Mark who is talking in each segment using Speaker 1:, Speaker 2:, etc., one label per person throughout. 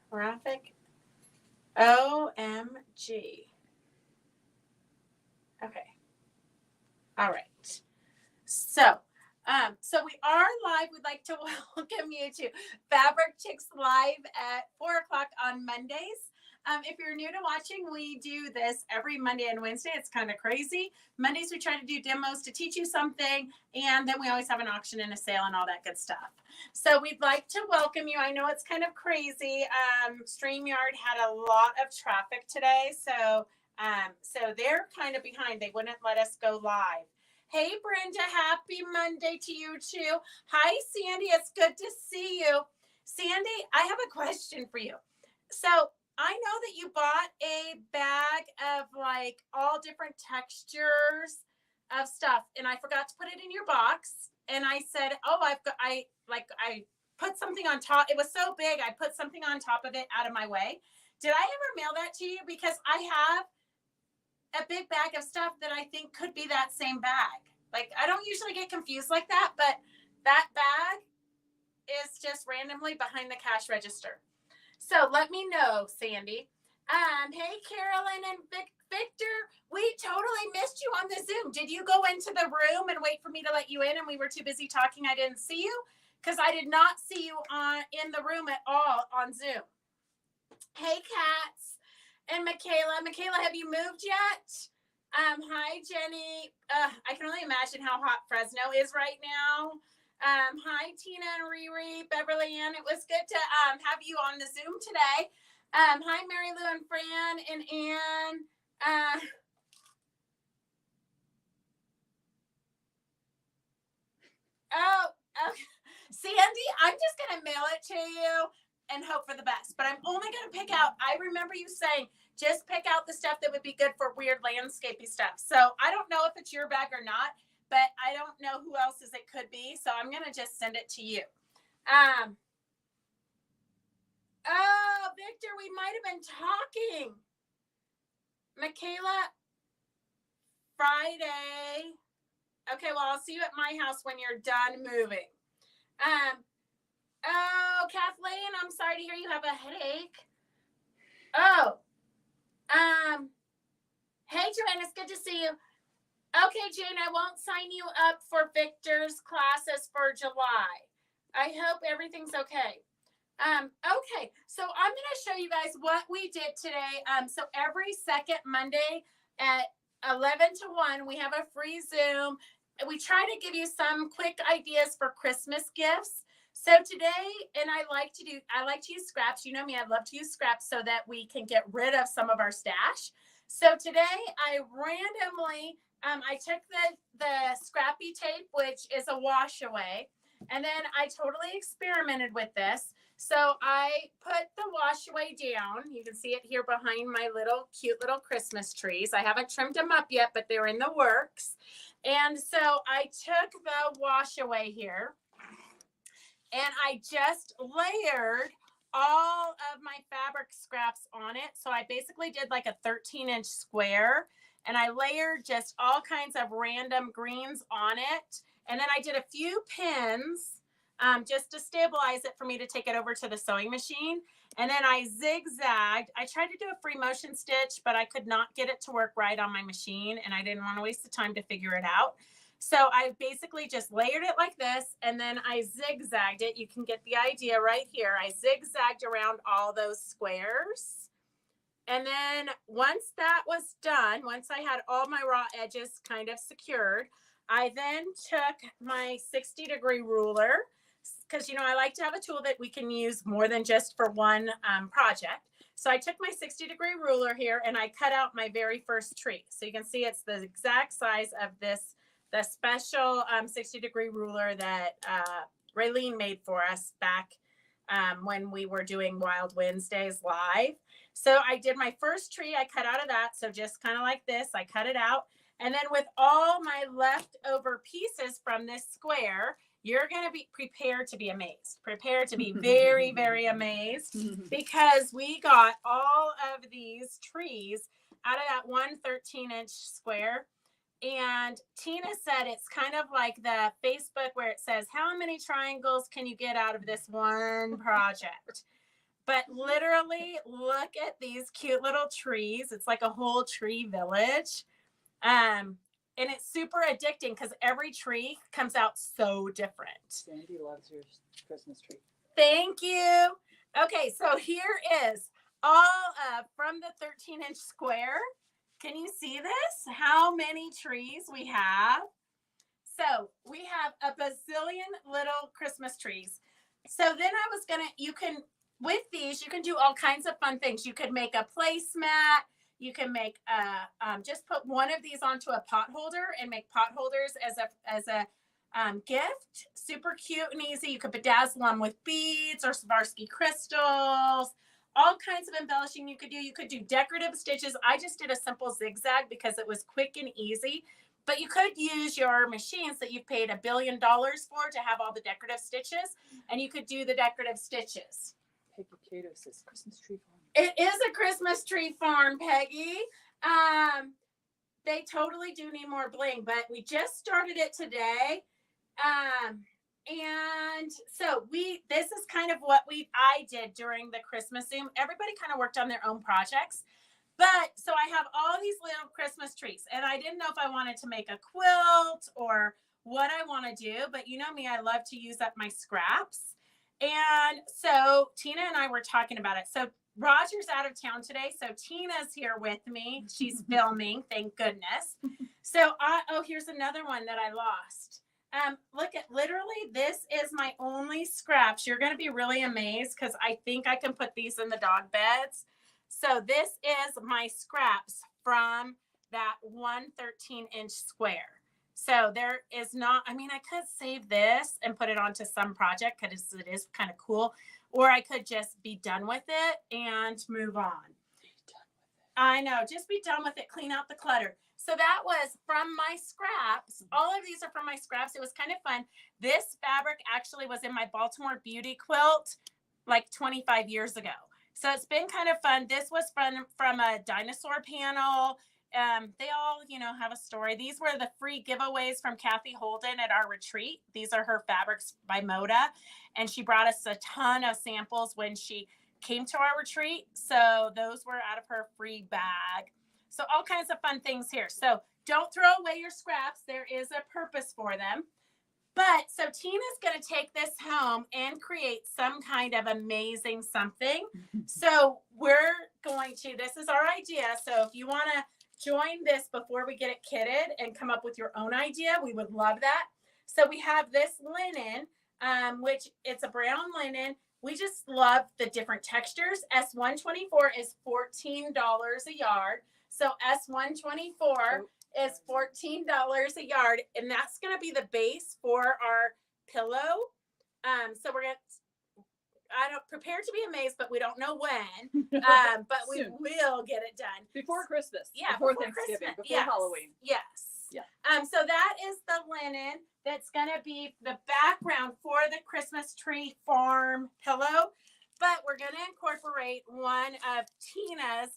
Speaker 1: Traffic. OMG. Okay. All right. So we are live. We'd like to welcome you to Fabric Chicks Live at 4 o'clock on Mondays. If you're new to watching, we do this every Monday and Wednesday. It's kind of crazy. Mondays, we try to do demos to teach you something, and then we always have an auction and a sale and all that good stuff. So we'd like to welcome you. I know it's kind of crazy. StreamYard had a lot of traffic today, so they're kind of behind. They wouldn't let us go live. Hey, Brenda, happy Monday to you too. Hi, Sandy. It's good to see you. Sandy, I have a question for you. So I know that you bought a bag of like all different textures of stuff, and I forgot to put it in your box. And I said, oh, I put something on top. It was so big, I put something on top of it out of my way. Did I ever mail that to you? Because I have a big bag of stuff that I think could be that same bag. Like, I don't usually get confused like that, but that bag is just randomly behind the cash register. So let me know, Sandy. Hey, Carolyn and Victor, we totally missed you on the Zoom. Did you go into the room and wait for me to let you in and we were too busy talking? I didn't see you? Because I did not see you in the room at all on Zoom. Hey, Cats. And Michaela, have you moved yet? Hi, Jenny. I can only imagine how hot Fresno is right now. Hi, Tina and Riri, Beverly Ann. It was good to have you on the Zoom today. Hi, Mary Lou and Fran and Ann. Okay. Sandy, I'm just going to mail it to you and hope for the best. But I'm only going to pick out, I remember you saying, just pick out the stuff that would be good for weird landscapey stuff. So I don't know if it's your bag or not, but I don't know who else's it could be. So I'm going to just send it to you. Oh, Victor, we might have been talking. Michaela, Friday. Okay, well, I'll see you at my house when you're done moving. Oh, Kathleen, I'm sorry to hear you have a headache. Oh, hey, Joanne, it's good to see you. Okay, Jane, I won't sign you up for Victor's classes for July. I hope everything's okay. Okay, so I'm going to show you guys what we did today. So every second Monday at 11 to 1, we have a free Zoom. We try to give you some quick ideas for Christmas gifts. So today, and I like to use scraps. You know me, I love to use scraps so that we can get rid of some of our stash. So today, I randomly, I took the Scrappy tape, which is a wash away, and then I totally experimented with this. So I put the wash away down. You can see it here behind my cute little Christmas trees. I haven't trimmed them up yet, but they're in the works. And so I took the wash away here and I just layered all of my fabric scraps on it. So I basically did like a 13-inch square and I layered just all kinds of random greens on it. And then I did a few pins just to stabilize it for me to take it over to the sewing machine. And then I zigzagged. I tried to do a free motion stitch, but I could not get it to work right on my machine. And I didn't want to waste the time to figure it out. So I basically just layered it like this, and then I zigzagged it. You can get the idea right here. I zigzagged around all those squares. And then once that was done, once I had all my raw edges kind of secured, I then took my 60-degree ruler, because, you know, I like to have a tool that we can use more than just for one project. So I took my 60-degree ruler here, and I cut out my very first tree. So you can see it's the exact size of the special 60-degree ruler that Raylene made for us back when we were doing Wild Wednesdays live. So I did my first tree. I cut out of that. So just kind of like this, I cut it out. And then with all my leftover pieces from this square, you're going to be prepared to be amazed. Prepared to be very, very amazed, because we got all of these trees out of that one 13-inch square. And Tina said it's kind of like the Facebook where it says, how many triangles can you get out of this one project? But literally, look at these cute little trees. It's like a whole tree village. And it's super addicting because every tree comes out so different.
Speaker 2: Sandy loves your Christmas tree.
Speaker 1: Thank you. Okay, so here is all from the 13-inch square. Can you see this? How many trees we have? So we have a bazillion little Christmas trees. So then I was gonna, you can, with these, you can do all kinds of fun things. You could make a placemat. You can make just put one of these onto a pot holder and make pot holders as a gift. Super cute and easy. You could bedazzle them with beads or Swarovski crystals. All kinds of embellishing you could do. You could do decorative stitches. I just did a simple zigzag because it was quick and easy. But you could use your machines that you've paid $1 billion for to have all the decorative stitches, and you could do the decorative stitches.
Speaker 2: Peggy Cato says Christmas tree farm.
Speaker 1: It is a Christmas tree farm, Peggy. They totally do need more bling, but we just started it today. And so this is kind of what I did during the Christmas Zoom. Everybody kind of worked on their own projects. But so I have all these little Christmas trees, and I didn't know if I wanted to make a quilt or what I want to do. But you know me, I love to use up my scraps. And so Tina and I were talking about it. So Roger's out of town today. So Tina's here with me. She's filming. Thank goodness. So here's another one that I lost. Look at literally, this is my only scraps. You're going to be really amazed because I think I can put these in the dog beds. So this is my scraps from that 113-inch square. So there is not, I mean, I could save this and put it onto some project because it is kind of cool. Or I could just be done with it and move on. I know, just be done with it. Clean out the clutter. So that was from my scraps. All of these are from my scraps. It was kind of fun. This fabric actually was in my Baltimore Beauty quilt like 25 years ago. So it's been kind of fun. This was from a dinosaur panel. They all, have a story. These were the free giveaways from Kathy Holden at our retreat. These are her fabrics by Moda. And she brought us a ton of samples when she came to our retreat. So those were out of her free bag. So all kinds of fun things here. So don't throw away your scraps. There is a purpose for them. But so Tina's going to take this home and create some kind of amazing something. So this is our idea. So if you want to join this before we get it kitted and come up with your own idea, we would love that. So we have this linen, which it's a brown linen. We just love the different textures. S124 is $14 a yard. So S124 is $14 a yard, and that's going to be the base for our pillow. So we're going to prepare to be amazed, but we don't know when. But we will get it done
Speaker 2: before Christmas.
Speaker 1: Yeah,
Speaker 2: before Thanksgiving, before Halloween.
Speaker 1: Yes.
Speaker 2: Yeah.
Speaker 1: So that is the linen that's going to be the background for the Christmas tree farm pillow. But we're going to incorporate one of Tina's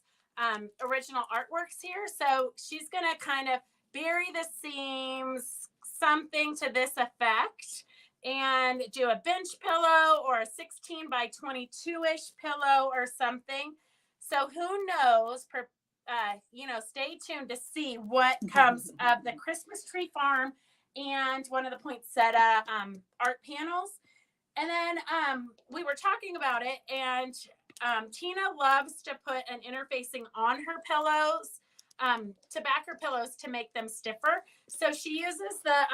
Speaker 1: original artworks here. So she's going to kind of bury the seams, something to this effect, and do a bench pillow or a 16 by 22-ish pillow or something. So who knows? Stay tuned to see what comes of the Christmas tree farm and one of the poinsettia art panels. And then we were talking about it, and Tina loves to put an interfacing on her pillows, to back her pillows to make them stiffer. So she uses the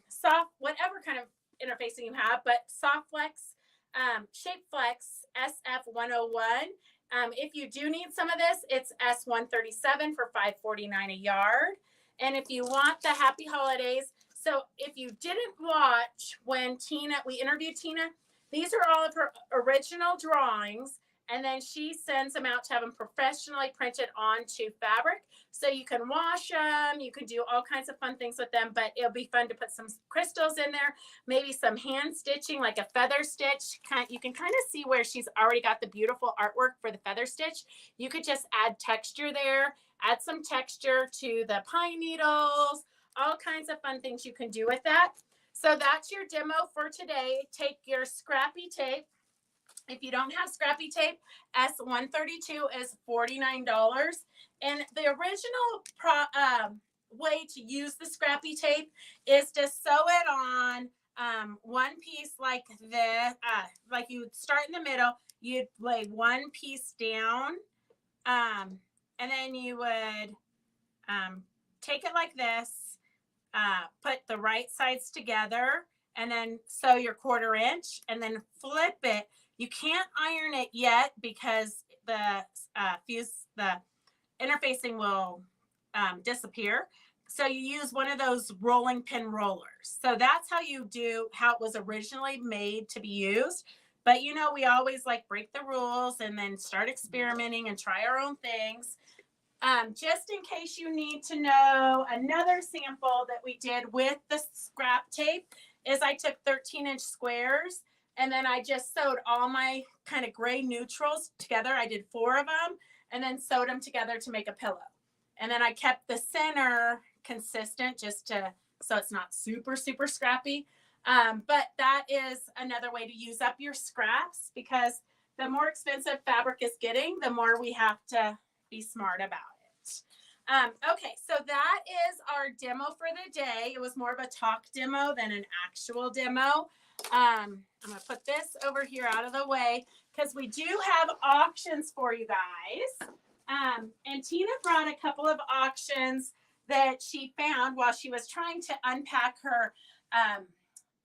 Speaker 1: soft, whatever kind of interfacing you have, but Soft Flex, Shape Flex SF101. If you do need some of this, it's S137 for $5.49 a yard. And if you want the Happy Holidays, so if you didn't watch when we interviewed Tina, these are all of her original drawings, and then she sends them out to have them professionally printed onto fabric. So you can wash them, you can do all kinds of fun things with them, but it'll be fun to put some crystals in there, maybe some hand stitching, like a feather stitch. You can kind of see where she's already got the beautiful artwork for the feather stitch. You could just add texture there, add some texture to the pine needles, all kinds of fun things you can do with that. So that's your demo for today. Take your scrappy tape If you don't have scrappy tape, S132 is $49. And the original way to use the scrappy tape is to sew it on one piece like this. Like you would start in the middle, you'd lay one piece down, and then you would take it like this, put the right sides together, and then sew your 1/4 inch, and then flip it. You can't iron it yet because the interfacing will disappear. So you use one of those rolling pin rollers. So that's how it was originally made to be used. But we always like break the rules and then start experimenting and try our own things. Just in case you need to know, another sample that we did with the scrap tape is I took 13-inch squares and then I just sewed all my kind of gray neutrals together. I did 4 of them and then sewed them together to make a pillow. And then I kept the center consistent so it's not super, super scrappy. But that is another way to use up your scraps, because the more expensive fabric is getting, the more we have to be smart about it. Okay, so that is our demo for the day. It was more of a talk demo than an actual demo. I'm going to put this over here out of the way because we do have auctions for you guys. And Tina brought a couple of auctions that she found while she was trying to unpack her.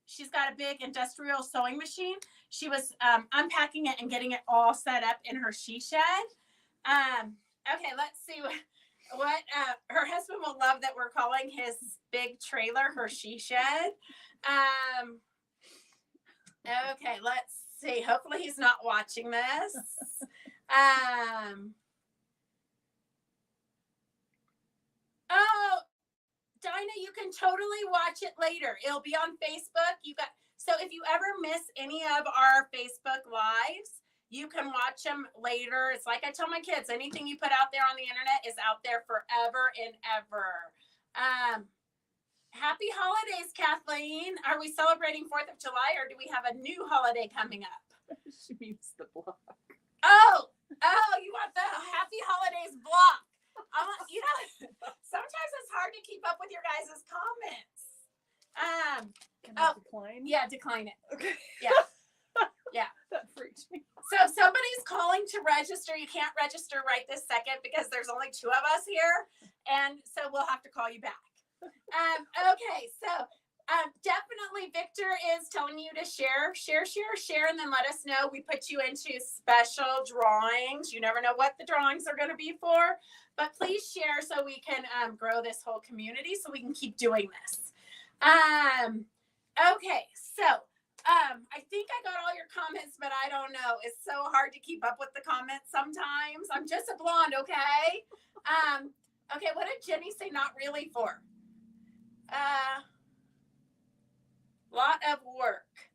Speaker 1: She's got a big industrial sewing machine. She was unpacking it and getting it all set up in her she shed. Okay, let's see what her husband will love that we're calling his big trailer her she shed. Okay, let's see. Hopefully he's not watching this. Oh, Dinah, you can totally watch it later. It'll be on Facebook. So if you ever miss any of our Facebook lives, you can watch them later. It's like I tell my kids, anything you put out there on the internet is out there forever and ever. Happy holidays, Kathleen. Are we celebrating 4th of July or do we have a new holiday coming up?
Speaker 2: She means the block.
Speaker 1: Oh, you want the happy holidays block. Sometimes it's hard to keep up with your guys' comments.
Speaker 2: Can I decline?
Speaker 1: Yeah, decline it.
Speaker 2: Okay.
Speaker 1: Yeah. Yeah.
Speaker 2: That freaked me.
Speaker 1: So if somebody's calling to register, you can't register right this second because there's only 2 of us here. And so we'll have to call you back. Okay, so definitely Victor is telling you to share, and then let us know. We put you into special drawings. You never know what the drawings are going to be for, but please share so we can grow this whole community so we can keep doing this. Okay, so I think I got all your comments, but I don't know. It's so hard to keep up with the comments sometimes. I'm just a blonde, okay? Okay, what did Jenny say not really for? Lot of work.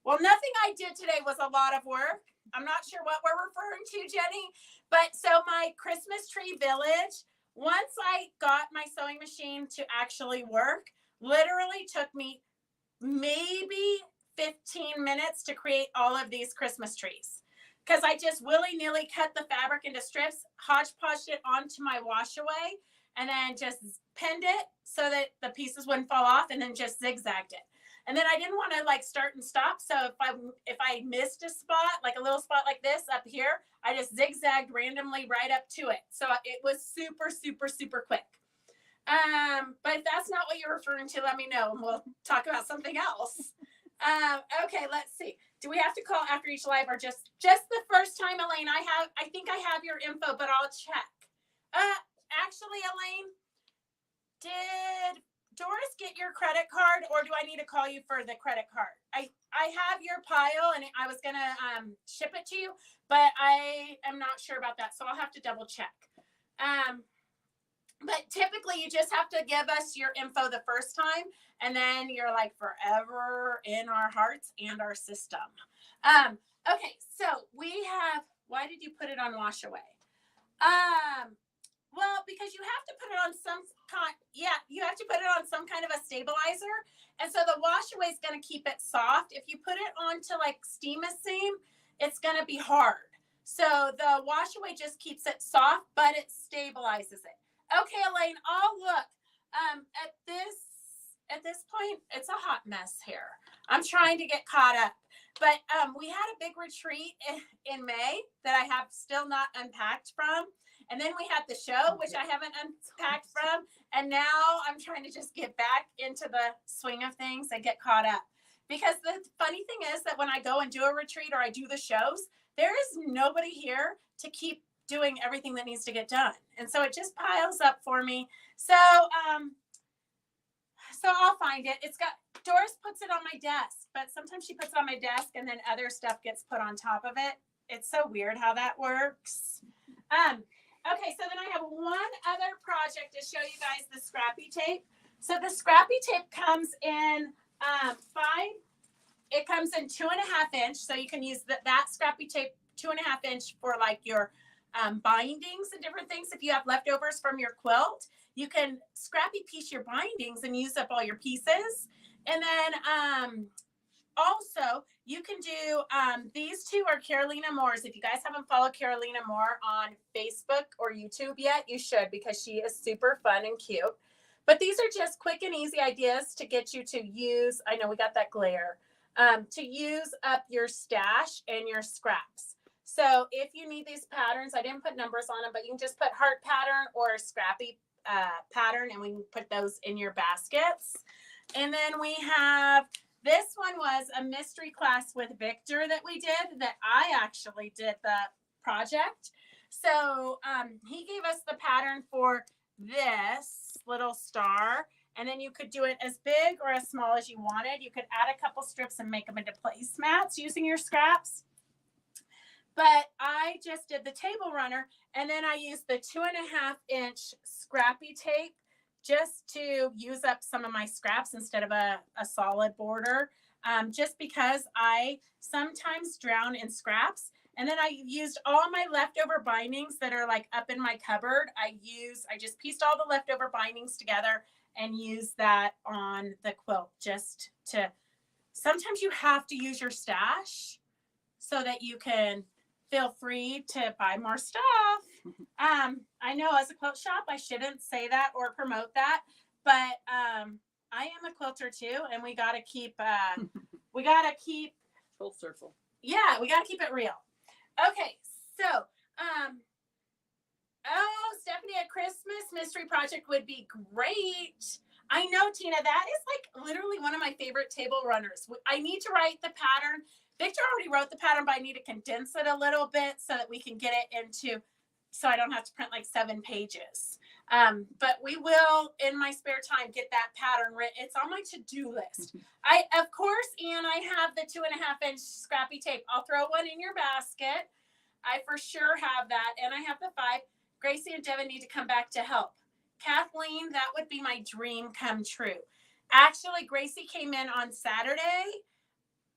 Speaker 1: Well, nothing I did today was a lot of work. I'm not sure what we're referring to, Jenny, but so my Christmas tree village, once I got my sewing machine to actually work, literally took me maybe 15 minutes to create all of these Christmas trees. Because I just willy-nilly cut the fabric into strips, hodgepodged it onto my wash away, and then just pinned it so that the pieces wouldn't fall off, and then just zigzagged it. And then I didn't want to like start and stop. So if I missed a spot, like a little spot like this up here, I just zigzagged randomly right up to it. So it was super, super, super quick. But if that's not what you're referring to, let me know and we'll talk about something else. Okay, let's see. Do we have to call after each live or just the first time, Elaine? I think I have your info, but I'll check. Actually, Elaine, did Doris get your credit card or do I need to call you for the credit card? I have your pile and I was going to ship it to you, but I am not sure about that. So I'll have to double check. But typically you just have to give us your info the first time and then you're like forever in our hearts and our system. Okay, so we have, why did you put it on wash away? Well, because you have to put it on you have to put it on some kind of a stabilizer. And so the wash away is going to keep it soft. If you put it onto like steam a seam, it's going to be hard. So the wash away just keeps it soft, but it stabilizes it. Okay, Elaine, I'll look. At this point, it's a hot mess here. I'm trying to get caught up. But we had a big retreat in May that I have still not unpacked from. And then we had the show, which I haven't unpacked from. And now I'm trying to just get back into the swing of things and get caught up. Because the funny thing is that when I go and do a retreat or I do the shows, there is nobody here to keep doing everything that needs to get done. And so it just piles up for me. So I'll find it. Doris puts it on my desk, but sometimes she puts it on my desk and then other stuff gets put on top of it. It's so weird how that works. Okay, so then I have one other project to show you guys the Scrappy tape. So the Scrappy tape comes in it comes in 2.5 inch. So you can use that Scrappy tape 2.5 inch for like your bindings and different things. If you have leftovers from your quilt, you can Scrappy piece your bindings and use up all your pieces. And then also you can do these two are Carolina Moore's. If you guys haven't followed Carolina Moore on Facebook or YouTube yet, you should, because she is super fun and cute. But these are just quick and easy ideas to get you to use, I know we got that glare, to use up your stash and your scraps. So if you need these patterns, I didn't put numbers on them, but you can just put heart pattern or Scrappy pattern, and we can put those in your baskets. And then we have, this one was a mystery class with Victor that we did, that I actually did the project. So he gave us the pattern for this little star, and then you could do it as big or as small as you wanted. You could add a couple strips and make them into placemats using your scraps. But I just did the table runner, and then I used the 2.5 inch Scrappy tape just to use up some of my scraps instead of a solid border, just because I sometimes drown in scraps. And then I used all my leftover bindings that are like up in my cupboard. I just pieced all the leftover bindings together and used that on the quilt, just to, sometimes you have to use your stash so that you can feel free to buy more stuff. I know as a quilt shop, I shouldn't say that or promote that, but I am a quilter too, and we got to keep
Speaker 2: Full circle.
Speaker 1: Yeah, we got to keep it real. Okay, so Stephanie, a Christmas mystery project would be great. I know, Tina, that is like literally one of my favorite table runners. I need to write the pattern. Victor already wrote the pattern, but I need to condense it a little bit so that we can get it into, so I don't have to print like 7 pages. But we will, in my spare time, get that pattern written. It's on my to-do list. Of course, Anne, I have the 2.5 inch Scrappy tape. I'll throw one in your basket. I for sure have that. And I have the 5. Gracie and Devin need to come back to help. Kathleen, that would be my dream come true. Actually, Gracie came in on Saturday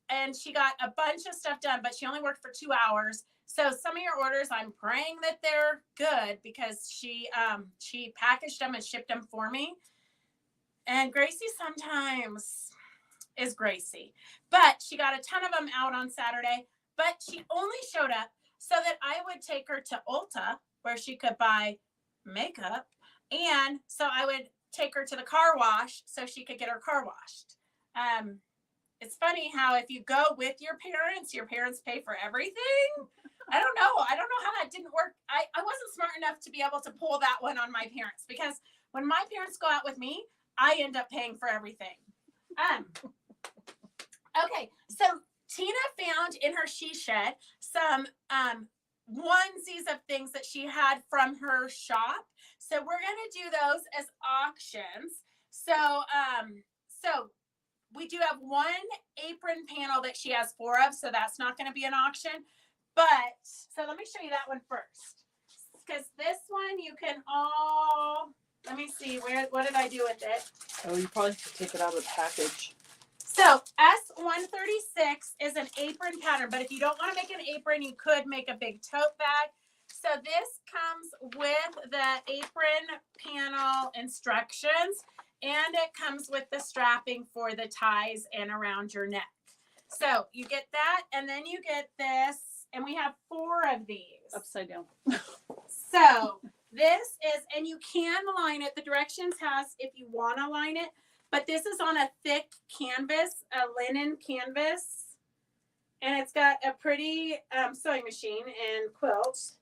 Speaker 1: and she got a bunch of stuff done, but she only worked for 2 hours. So some of your orders, I'm praying that they're good, because she packaged them and shipped them for me. And Gracie sometimes is Gracie, but she got a ton of them out on Saturday, but she only showed up so that I would take her to Ulta where she could buy makeup. And so I would take her to the car wash so she could get her car washed. It's funny how if you go with your parents pay for everything. I don't know how that didn't work. I wasn't smart enough to be able to pull that one on my parents, because when my parents go out with me, I end up paying for everything. Okay, so Tina found in her she shed some onesies of things that she had from her shop. So we're gonna do those as auctions. So we do have one apron panel that she has 4 of, so that's not going to be an auction. But so let me show you that one first, because this one you can all, let me see, what did I do with it?
Speaker 2: Oh, you probably have to take it out of the package.
Speaker 1: So S136 is an apron pattern, but if you don't want to make an apron, you could make a big tote bag. So this comes with the apron panel instructions, and it comes with the strapping for the ties and around your neck. So you get that, and then you get this, and we have 4 of these.
Speaker 2: Upside down.
Speaker 1: So this is, and you can line it. The directions has if you want to line it, but this is on a thick canvas, a linen canvas, and it's got a pretty sewing machine and quilt.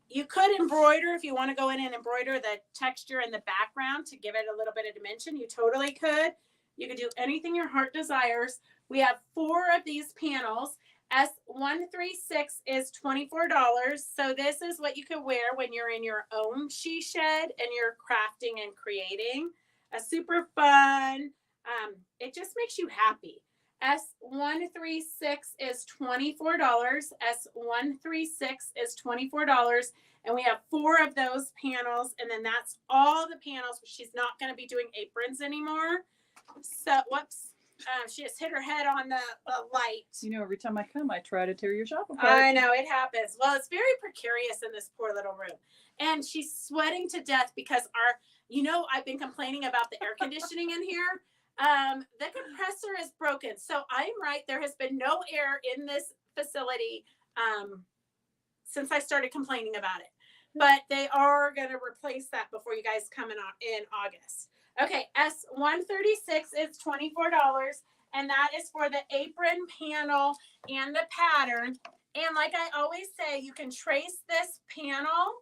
Speaker 1: You could embroider if you want to go in and embroider the texture in the background to give it a little bit of dimension. You totally could. You could do anything your heart desires. We have 4 of these panels. S136 is $24. So this is what you could wear when you're in your own she shed and you're crafting and creating. A super fun. It just makes you happy. S136 is $24. S136 is $24. And we have 4 of those panels. And then that's all the panels. She's not going to be doing aprons anymore. So, whoops. She just hit her head on the light.
Speaker 2: You know, every time I come, I try to tear your shop apart.
Speaker 1: I know, it happens. Well, it's very precarious in this poor little room. And she's sweating to death because I've been complaining about the air conditioning in here. The compressor is broken. So I'm right. There has been no air in this facility since I started complaining about it. But they are going to replace that before you guys come in August. Okay, S136 is $24, and that is for the apron panel and the pattern. And like I always say, you can trace this panel,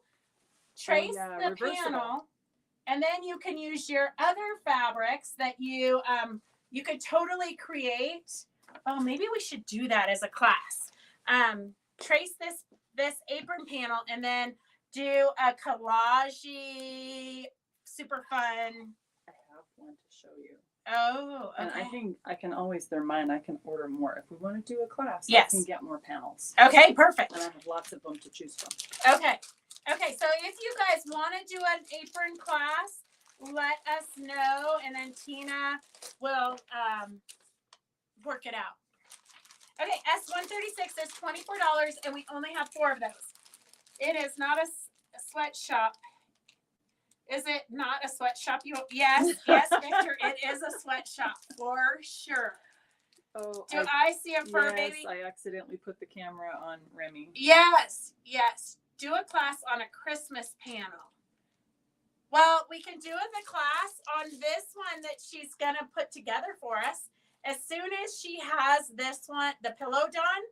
Speaker 1: the panel, and then you can use your other fabrics that you could totally create. Oh, maybe we should do that as a class. Trace this apron panel and then do a collage, super fun.
Speaker 2: I have one to show you.
Speaker 1: Oh, okay.
Speaker 2: And I think I can always, they're mine. I can order more. If we want to do a class,
Speaker 1: yes.
Speaker 2: I can get more panels.
Speaker 1: Okay, perfect.
Speaker 2: And I have lots of them to choose from.
Speaker 1: Okay. Okay, so if you guys want to do an apron class, let us know, and then Tina will work it out. Okay, S136 is $24, and we only have 4 of those. It is not a sweatshop. Is it not a sweatshop? Yes, Victor, it is a sweatshop for sure.
Speaker 2: Oh,
Speaker 1: I see a fur baby?
Speaker 2: Yes, I accidentally put the camera on Remy.
Speaker 1: Yes. Do a class on a Christmas panel. Well, we can do the class on this one that she's going to put together for us. As soon as she has this one, the pillow done,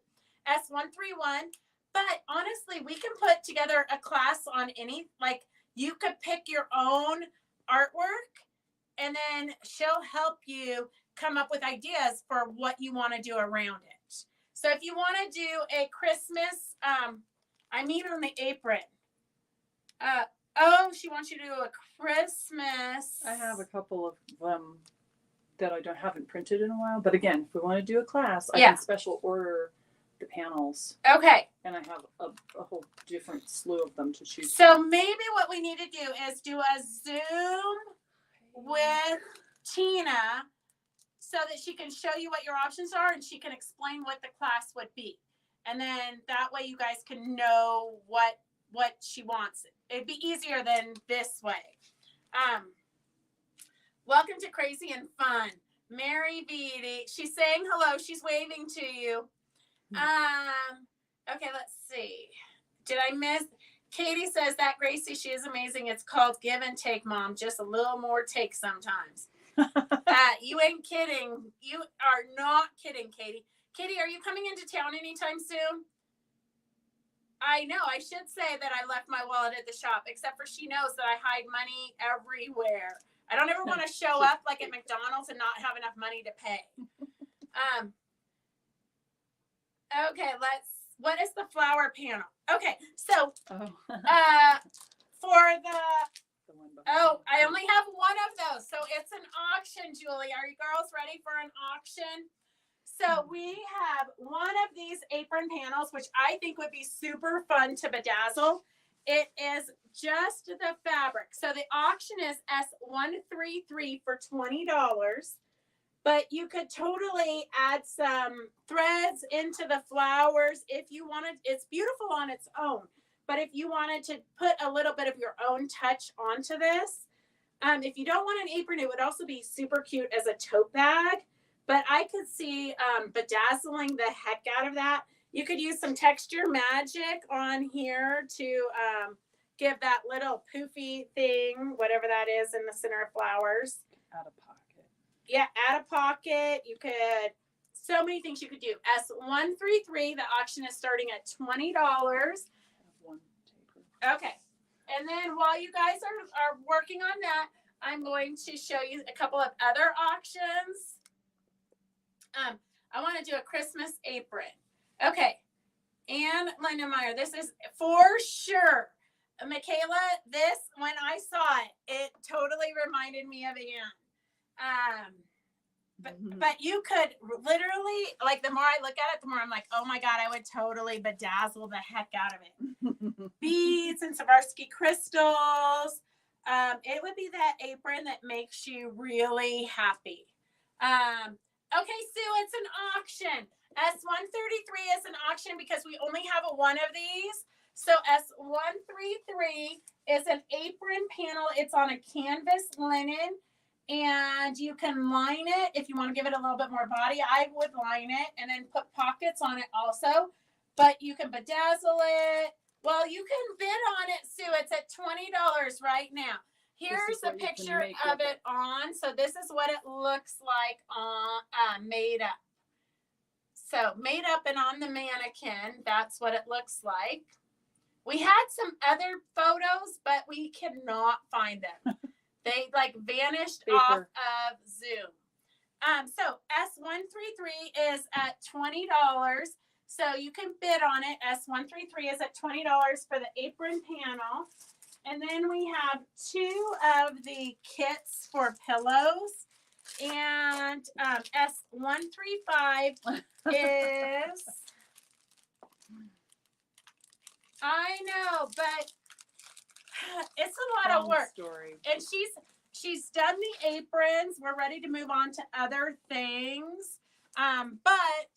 Speaker 1: S131. But honestly, we can put together a class on you could pick your own artwork, and then she'll help you come up with ideas for what you want to do around it. So if you want to do a Christmas, on the apron. She wants you to do a Christmas.
Speaker 2: I have a couple of them that I haven't printed in a while. But again, if we want to do a class, I can special order the panels.
Speaker 1: Okay.
Speaker 2: And I have a whole different slew of them to choose
Speaker 1: So
Speaker 2: from.
Speaker 1: maybe what we need to do is do a Zoom with Tina so that she can show you what your options are and she can explain what the class would be. And then that way you guys can know what she wants. It'd be easier than this way. Welcome to Crazy and Fun. Mary Beatty. She's saying hello. She's waving to you. Okay, let's see. Did I miss? Katie says that Gracie, she is amazing. It's called give and take, Mom. Just a little more take sometimes. You ain't kidding. You are not kidding, Katie. Katie, are you coming into town anytime soon? I know. I should say that I left my wallet at the shop, except for she knows that I hide money everywhere. I don't ever want to show up like at McDonald's and not have enough money to pay. Okay, what is the flower panel? Okay, so for I only have one of those. So it's an auction, Julie. Are you girls ready for an auction? So we have one of these apron panels, which I think would be super fun to bedazzle. It is just the fabric. So the auction is S133 for $20. But you could totally add some threads into the flowers if you wanted. It's beautiful on its own. But if you wanted to put a little bit of your own touch onto this, if you don't want an apron, it would also be super cute as a tote bag. But I could see bedazzling the heck out of that. You could use some texture magic on here to give that little poofy thing, whatever that is in the center of flowers.
Speaker 2: Out of pocket.
Speaker 1: Yeah, add a pocket. You could, so many things you could do. S133, the auction is starting at $20.
Speaker 2: One taper.
Speaker 1: Okay. And then while you guys are working on that, I'm going to show you a couple of other auctions. I want to do a Christmas apron. Okay. Ann Lindenmeyer, this is for sure. Michaela, this, when I saw it, it totally reminded me of Ann. But you could literally, like, the more I look at it, the more I'm like, oh my God, I would totally bedazzle the heck out of it. Beads and Swarovski crystals. It would be that apron that makes you really happy. Okay, Sue, it's an auction. S133 is an auction because we only have one of these. So S133 is an apron panel. It's on a canvas linen. And you can line it if you want to give it a little bit more body. I would line it and then put pockets on it also. But you can bedazzle it. Well, you can bid on it, Sue. It's at $20 right now. Here's a picture of it on. So this is what it looks like on made up. So made up and on the mannequin. That's what it looks like. We had some other photos, but we cannot find them. They like vanished off of Zoom. So S133 is at $20. So you can bid on it. S133 is at $20 for the apron panel. And then we have two of the kits for pillows. And S135 is, I know, but it's a lot of work.
Speaker 2: Story.
Speaker 1: And she's done the aprons. We're ready to move on to other things. But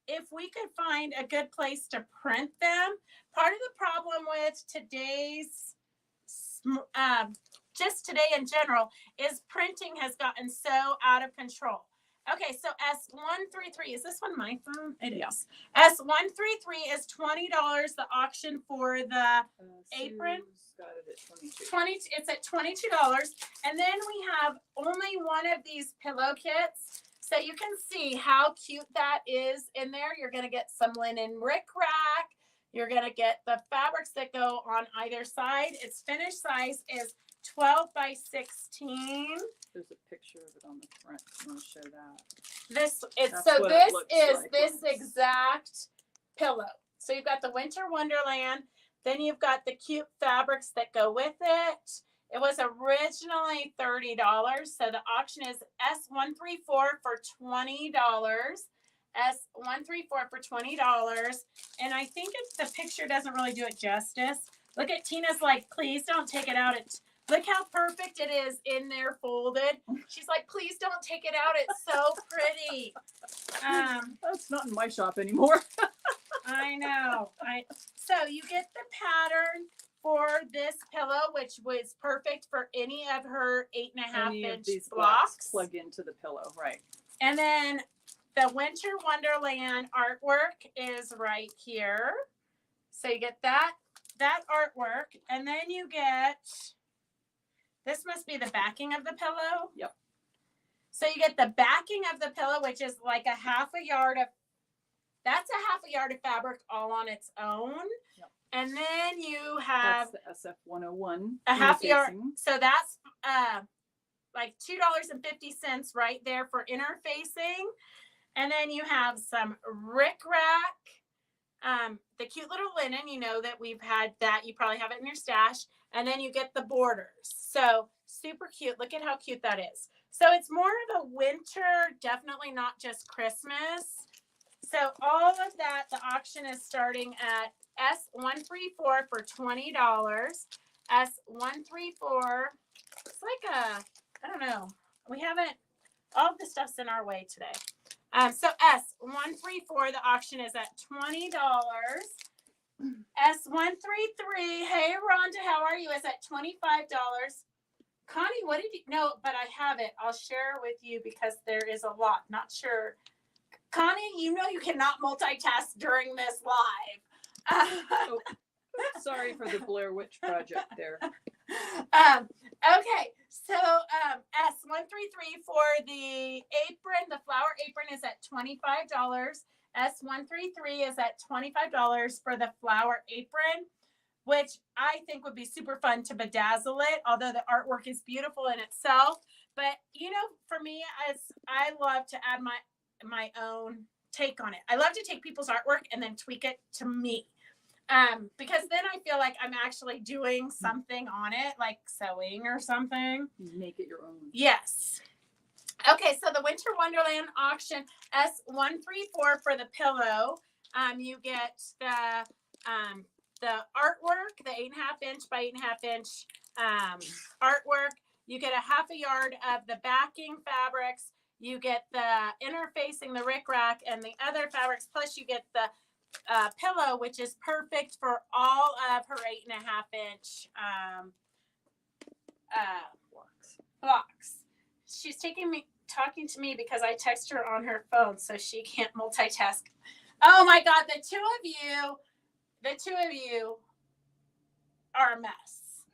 Speaker 1: if we could find a good place to print them, part of the problem with today's, just today in general, is printing has gotten so out of control. Okay, so S133, is this one my phone? It is. S133 is $20. The auction for the apron.
Speaker 2: Got it at 22.
Speaker 1: It's at $22. And then we have only one of these pillow kits. So you can see how cute that is in there. You're going to get some linen rickrack. You're going to get the fabrics that go on either side. Its finished size is 12 by 16.
Speaker 2: There's a picture of it on the front. I'm going to show that.
Speaker 1: This is
Speaker 2: like
Speaker 1: this exact pillow. So you've got the Winter Wonderland. Then you've got the cute fabrics that go with it. It was originally $30. So the auction is S134 for $20. S134 for $20. And I think the picture doesn't really do it justice. Look at Tina's like, please don't take it out. Look how perfect it is in there folded. She's like, please don't take it out. It's so pretty.
Speaker 2: That's not in my shop anymore.
Speaker 1: I know. So you get the pattern for this pillow, which was perfect for any of her 8.5-inch blocks.
Speaker 2: Plug into the pillow, right?
Speaker 1: And then the Winter Wonderland artwork is right here. So you get that artwork, and then you get, this must be the backing of the pillow.
Speaker 2: Yep.
Speaker 1: So you get the backing of the pillow, which is like a half a yard of fabric all on its own.
Speaker 2: Yep.
Speaker 1: And then you have
Speaker 2: that's the SF101.
Speaker 1: a half yard. So that's like $2.50 right there for interfacing. And then you have some rickrack, the cute little linen, you know that we've had that. You probably have it in your stash. And then you get the borders. So super cute. Look at how cute that is. So it's more of a winter, definitely not just Christmas. So all of that, the auction is starting at S134 for $20. S134, it's like I don't know. We haven't, all of the stuff's in our way today. So S134, the auction is at $20. S133. Hey, Rhonda, how are you? Is at $25. Connie, what did you know? But I have it. I'll share it with you because there is a lot. Not sure. Connie, you know you cannot multitask during this live.
Speaker 2: Oh, sorry for the Blair Witch Project there.
Speaker 1: Okay, so S133 for the apron, the flower apron is at $25. S133 is at $25 for the flower apron, which I think would be super fun to bedazzle it, although the artwork is beautiful in itself. But, you know, for me, I love to add my own take on it. I love to take people's artwork and then tweak it to me. Because then I feel like I'm actually doing something on it, like sewing or something.
Speaker 2: Make it your own.
Speaker 1: Yes. Okay, so the Winter Wonderland auction, S134 for the pillow. You get the artwork, the 8.5 inch by 8.5 inch artwork. You get a half a yard of the backing fabrics. You get the interfacing, the rickrack, and the other fabrics. Plus, you get the pillow, which is perfect for all of her 8.5 inch blocks. She's talking to me because I text her on her phone, so she can't multitask. Oh my God, the two of you are a mess.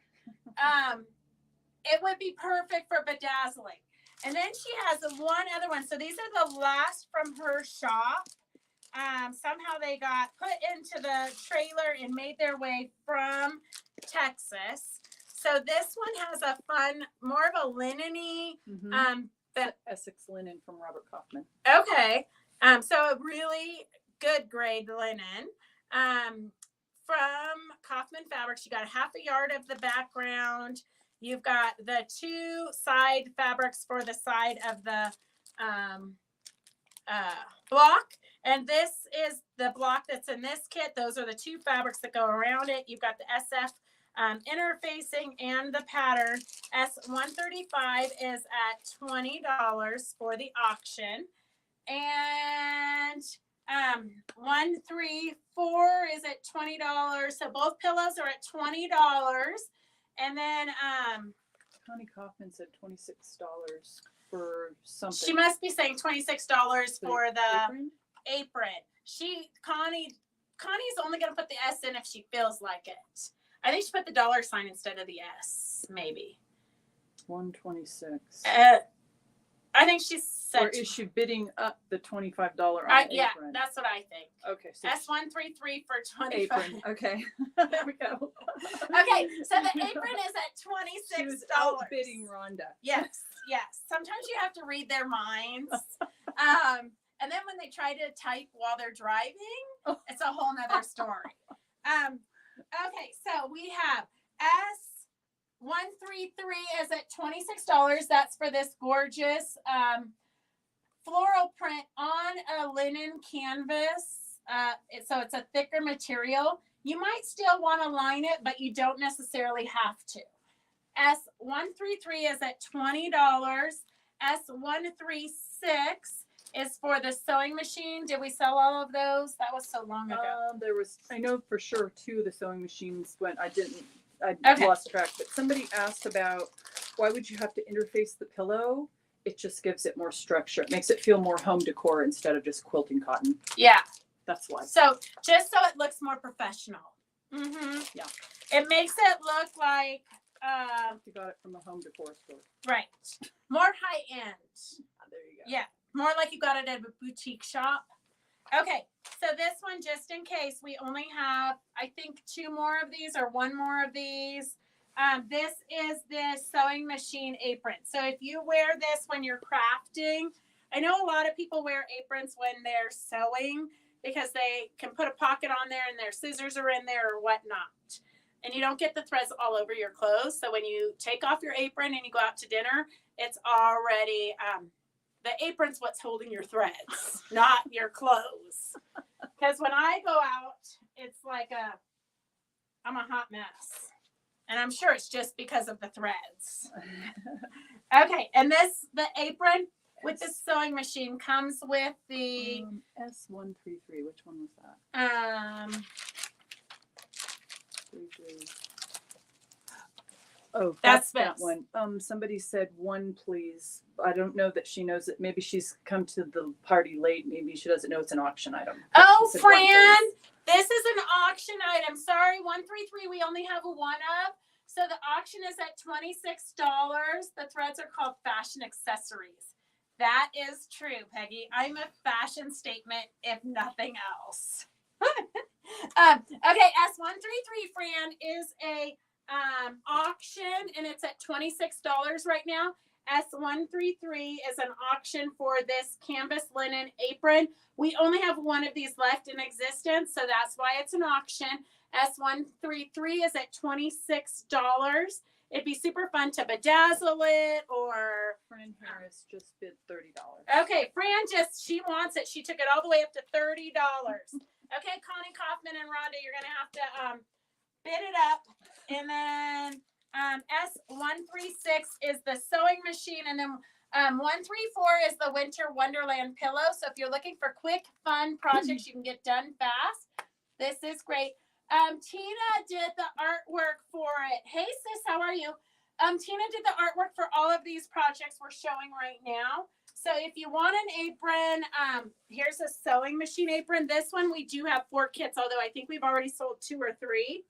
Speaker 1: It would be perfect for bedazzling. And then she has one other one. So these are the last from her shop. Somehow they got put into the trailer and made their way from Texas. So this one has a fun, more of a linen-y,
Speaker 2: Essex linen from Robert Kaufman.
Speaker 1: Okay. So a really good grade linen. From Kaufman Fabrics, you got a half a yard of the background. You've got the two side fabrics for the side of the block. And this is the block that's in this kit. Those are the two fabrics that go around it. You've got the SF interfacing and the pattern. S135 is at $20 for the auction. And 134 is at $20. So both pillows are at $20. And then
Speaker 2: Connie Kaufman said $26 for something.
Speaker 1: She must be saying $26 for the apron. Connie's only going to put the S in if she feels like it. I think she put the dollar sign instead of the S, maybe.
Speaker 2: 126.
Speaker 1: I think she said.
Speaker 2: Or is she bidding up the $25 on the
Speaker 1: yeah,
Speaker 2: apron?
Speaker 1: that's what I think.
Speaker 2: Okay. So
Speaker 1: S133 for 25.
Speaker 2: Apron. Okay. There we go.
Speaker 1: Okay, so the apron is at $26.
Speaker 2: She was outbidding Rhonda.
Speaker 1: Yes. Sometimes you have to read their minds. And then when they try to type while they're driving, it's a whole nother story. Okay, so we have S133 is at $26. That's for this gorgeous floral print on a linen canvas. So it's a thicker material. You might still want to line it, but you don't necessarily have to. S133 is at $20. S136 is for the sewing machine. Did we sell all of those? That was so long ago.
Speaker 2: I know for sure 2 of the sewing machines went. I
Speaker 1: Okay.
Speaker 2: lost track, but somebody asked about why would you have to interface the pillow? It just gives it more structure. It makes it feel more home decor instead of just quilting cotton.
Speaker 1: Yeah.
Speaker 2: That's why.
Speaker 1: So just so it looks more professional. Mm-hmm.
Speaker 2: Yeah.
Speaker 1: It makes it look like
Speaker 2: You got it from a home decor store.
Speaker 1: right. More high end.
Speaker 2: There you go.
Speaker 1: Yeah. More like you got it at a boutique shop. Okay. So this one, just in case, we only have, I think, 2 more of these or 1 more of these. This is the sewing machine apron. So if you wear this when you're crafting, I know a lot of people wear aprons when they're sewing because they can put a pocket on there and their scissors are in there or whatnot. And you don't get the threads all over your clothes. So when you take off your apron and you go out to dinner, it's already, the apron's what's holding your threads, not your clothes. Because when I go out, it's like I'm a hot mess. And I'm sure it's just because of the threads. Okay, and the apron with the sewing machine comes with the
Speaker 2: S133. Which one was that? Oh,
Speaker 1: That's
Speaker 2: that
Speaker 1: fixed.
Speaker 2: one. Somebody said one, please. I don't know that she knows it. Maybe she's come to the party late. Maybe she doesn't know it's an auction item. But
Speaker 1: Oh,
Speaker 2: she said one,
Speaker 1: Fran,
Speaker 2: please.
Speaker 1: this is an auction item. Sorry, 133. We only have one of. So the auction is at $26. The threads are called fashion accessories. That is true, Peggy. I'm a fashion statement, if nothing else. Okay, S133, Fran, is a auction, and it's at $26 right now. S133 is an auction for this canvas linen apron. We only have one of these left in existence, so that's why it's an auction. S133 is at $26. It'd be super fun to bedazzle it, or
Speaker 2: Fran Harris just bid $30.
Speaker 1: okay, Fran she wants it. She took it all the way up to $30. Okay, Connie Kaufman and Rhonda, you're gonna have to bid it up. And then S136 is the sewing machine, and then 134 is the Winter Wonderland pillow. So if you're looking for quick, fun projects you can get done fast, this is great. Tina did the artwork for it. Hey sis, how are you? Tina did the artwork for all of these projects we're showing right now. So if you want an apron, here's a sewing machine apron. This one we do have 4 kits, although I think we've already sold 2 or 3.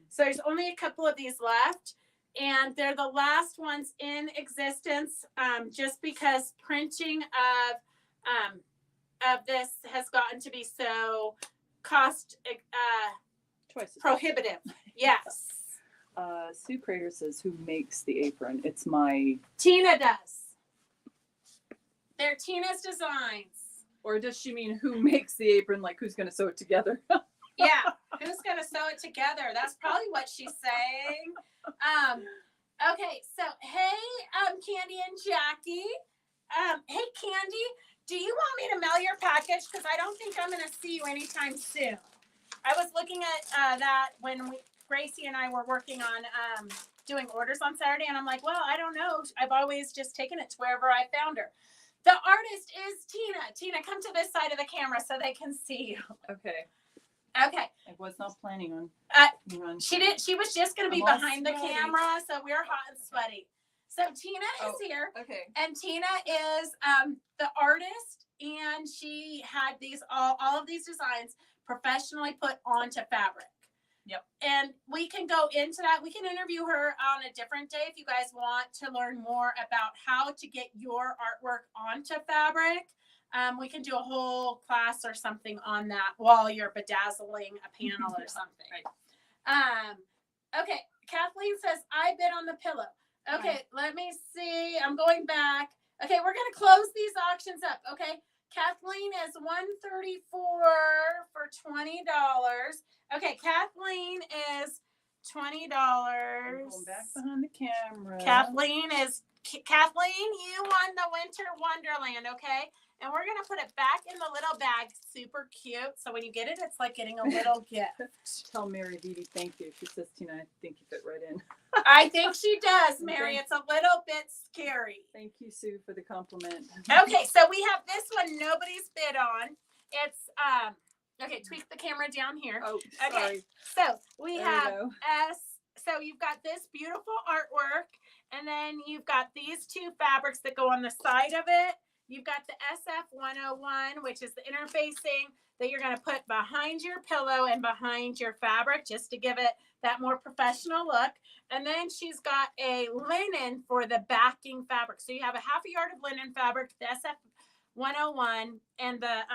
Speaker 1: So there's only a couple of these left, and they're the last ones in existence, just because printing of this has gotten to be so cost prohibitive. Yes.
Speaker 2: Sue Crater says, who makes the apron? It's my...
Speaker 1: Tina does. They're Tina's designs.
Speaker 2: Or does she mean who makes the apron, like who's going to sew it together?
Speaker 1: Yeah, who's going to sew it together? That's probably what she's saying. Okay, so hey, Candy and Jackie. Hey, Candy, do you want me to mail your package? Because I don't think I'm going to see you anytime soon. I was looking at that when Gracie and I were working on doing orders on Saturday, and I'm like, well, I don't know. I've always just taken it to wherever I found her. The artist is Tina. Tina, come to this side of the camera so they can see you.
Speaker 2: Okay.
Speaker 1: Okay.
Speaker 2: I was not planning on.
Speaker 1: She was just going to be behind the camera, so we're hot and sweaty. So Tina is here.
Speaker 2: Okay.
Speaker 1: And Tina is the artist, and she had all of these designs professionally put onto fabric.
Speaker 2: Yep.
Speaker 1: And we can go into that. We can interview her on a different day if you guys want to learn more about how to get your artwork onto fabric. We can do a whole class or something on that while you're bedazzling a panel or something. Right. Okay. Kathleen says, I bid on the pillow. Okay. Let me see. I'm going back. Okay. We're going to close these auctions up. Okay. Kathleen is $134 for $20. Okay, Kathleen is $20.
Speaker 2: I'm going back behind the camera.
Speaker 1: Kathleen, you won the Winter Wonderland, okay? And we're gonna put it back in the little bag, super cute. So when you get it, it's like getting a little gift.
Speaker 2: Tell Mary Vivi thank you. She says, Tina, I think you fit right in.
Speaker 1: I think she does, Mary. It's a little bit scary.
Speaker 2: Thank you, Sue, for the compliment.
Speaker 1: Okay, so we have this one nobody's bid on. It's okay, tweak the camera down here.
Speaker 2: Oh,
Speaker 1: okay.
Speaker 2: sorry.
Speaker 1: So we
Speaker 2: There
Speaker 1: have so you've got this beautiful artwork, and then you've got these 2 fabrics that go on the side of it. You've got the SF101, which is the interfacing that you're going to put behind your pillow and behind your fabric just to give it that more professional look. And then she's got a linen for the backing fabric. So you have a half a yard of linen fabric, the SF101, and the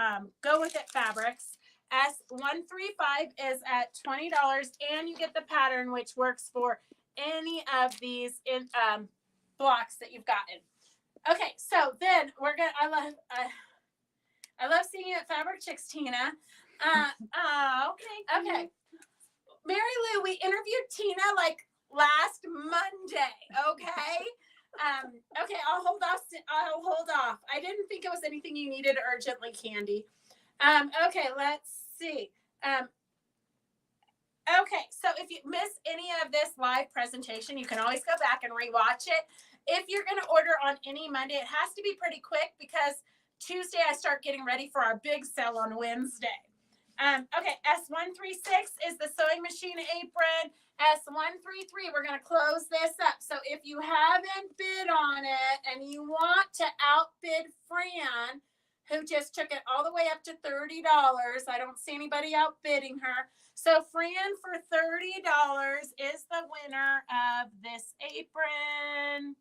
Speaker 1: Go With It fabrics. S135 is at $20, and you get the pattern, which works for any of these blocks that you've gotten. Okay, so then we're gonna. I love seeing you at Fabric Chicks, Tina. Okay. Mary Lou, we interviewed Tina like last Monday. Okay. Okay, I'll hold off. I didn't think it was anything you needed urgently, Candy. Okay, let's see. Okay, so if you miss any of this live presentation, you can always go back and rewatch it. If you're going to order on any Monday, it has to be pretty quick because Tuesday I start getting ready for our big sale on Wednesday. Okay, S136 is the sewing machine apron. S133, we're going to close this up. So if you haven't bid on it and you want to outbid Fran, who just took it all the way up to $30, I don't see anybody outbidding her. So Fran for $30 is the winner of this apron.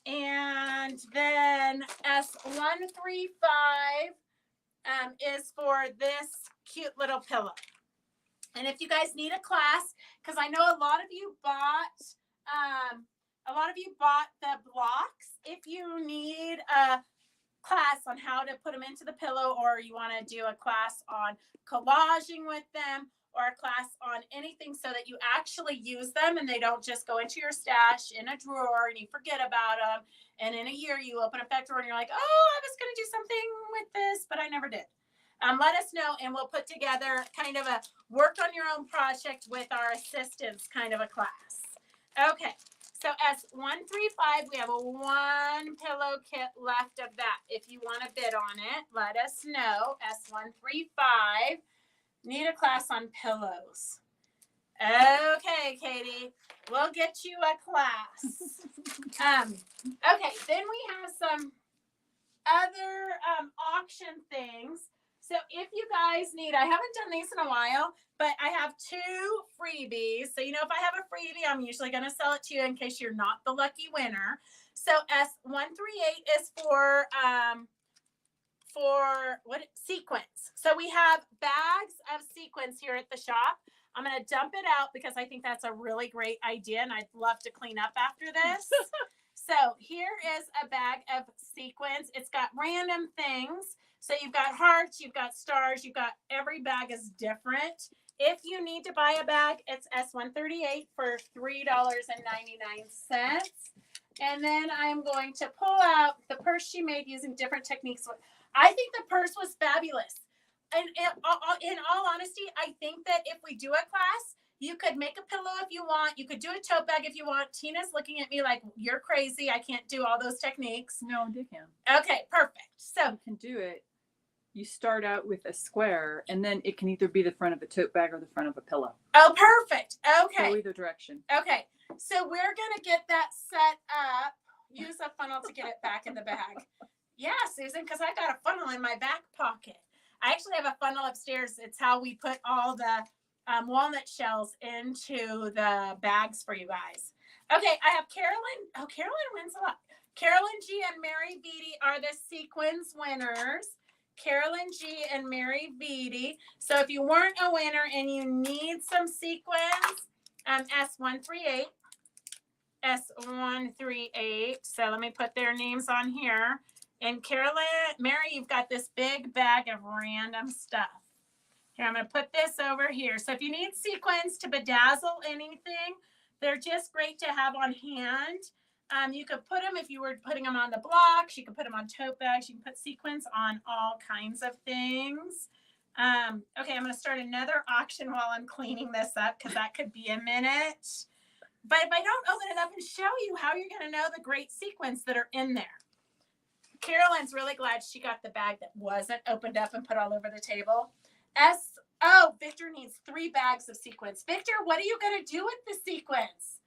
Speaker 1: And then S135 is for this cute little pillow. And if you guys need a class, because I know a lot of you bought the blocks. If you need a class on how to put them into the pillow, or you want to do a class on collaging with them, or a class on anything so that you actually use them and they don't just go into your stash in a drawer and you forget about them. And in a year you open up that drawer and you're like, oh, I was going to do something with this, but I never did. Let us know and we'll put together kind of a work on your own project with our assistants kind of a class. Okay. So S135, we have a 1 pillow kit left of that. If you want to bid on it, let us know. S135, need a class on pillows. Okay, Katie, we'll get you a class. Okay, then we have some other auction things. So if you guys need, I haven't done these in a while, but I have 2 freebies. So, if I have a freebie, I'm usually going to sell it to you in case you're not the lucky winner. So S138 is for what? Sequins. So we have bags of sequins here at the shop. I'm going to dump it out because I think that's a really great idea and I'd love to clean up after this. So here is a bag of sequins. It's got random things. So you've got hearts, you've got stars, every bag is different. If you need to buy a bag, it's S138 for $3.99. And then I'm going to pull out the purse she made using different techniques. I think the purse was fabulous. And in all honesty, I think that if we do a class, you could make a pillow if you want. You could do a tote bag if you want. Tina's looking at me like, you're crazy. I can't do all those techniques.
Speaker 2: No, they can.
Speaker 1: Okay, perfect. So
Speaker 2: you can do it. You start out with a square, and then it can either be the front of a tote bag or the front of a pillow.
Speaker 1: Oh, perfect. Okay.
Speaker 2: Go either direction.
Speaker 1: Okay. So we're going to get that set up. Use a funnel to get it back in the bag. Yeah, Susan, because I got a funnel in my back pocket. I actually have a funnel upstairs. It's how we put all the walnut shells into the bags for you guys. Okay, I have Carolyn. Oh, Carolyn wins a lot. Carolyn G and Mary Beatty are the sequins winners. Carolyn G and Mary Beatty. So if you weren't a winner and you need some sequins, S138. S138. So let me put their names on here. And Carolyn, Mary, you've got this big bag of random stuff. Here, I'm going to put this over here. So if you need sequins to bedazzle anything, they're just great to have on hand. You could put them, if you were putting them on the blocks, you could put them on tote bags. You can put sequins on all kinds of things. Okay, I'm going to start another auction while I'm cleaning this up because that could be a minute. But if I don't open it up and show you how you're going to know the great sequins that are in there. Carolyn's really glad she got the bag that wasn't opened up and put all over the table. Victor needs 3 bags of sequins. Victor, what are you going to do with the sequins?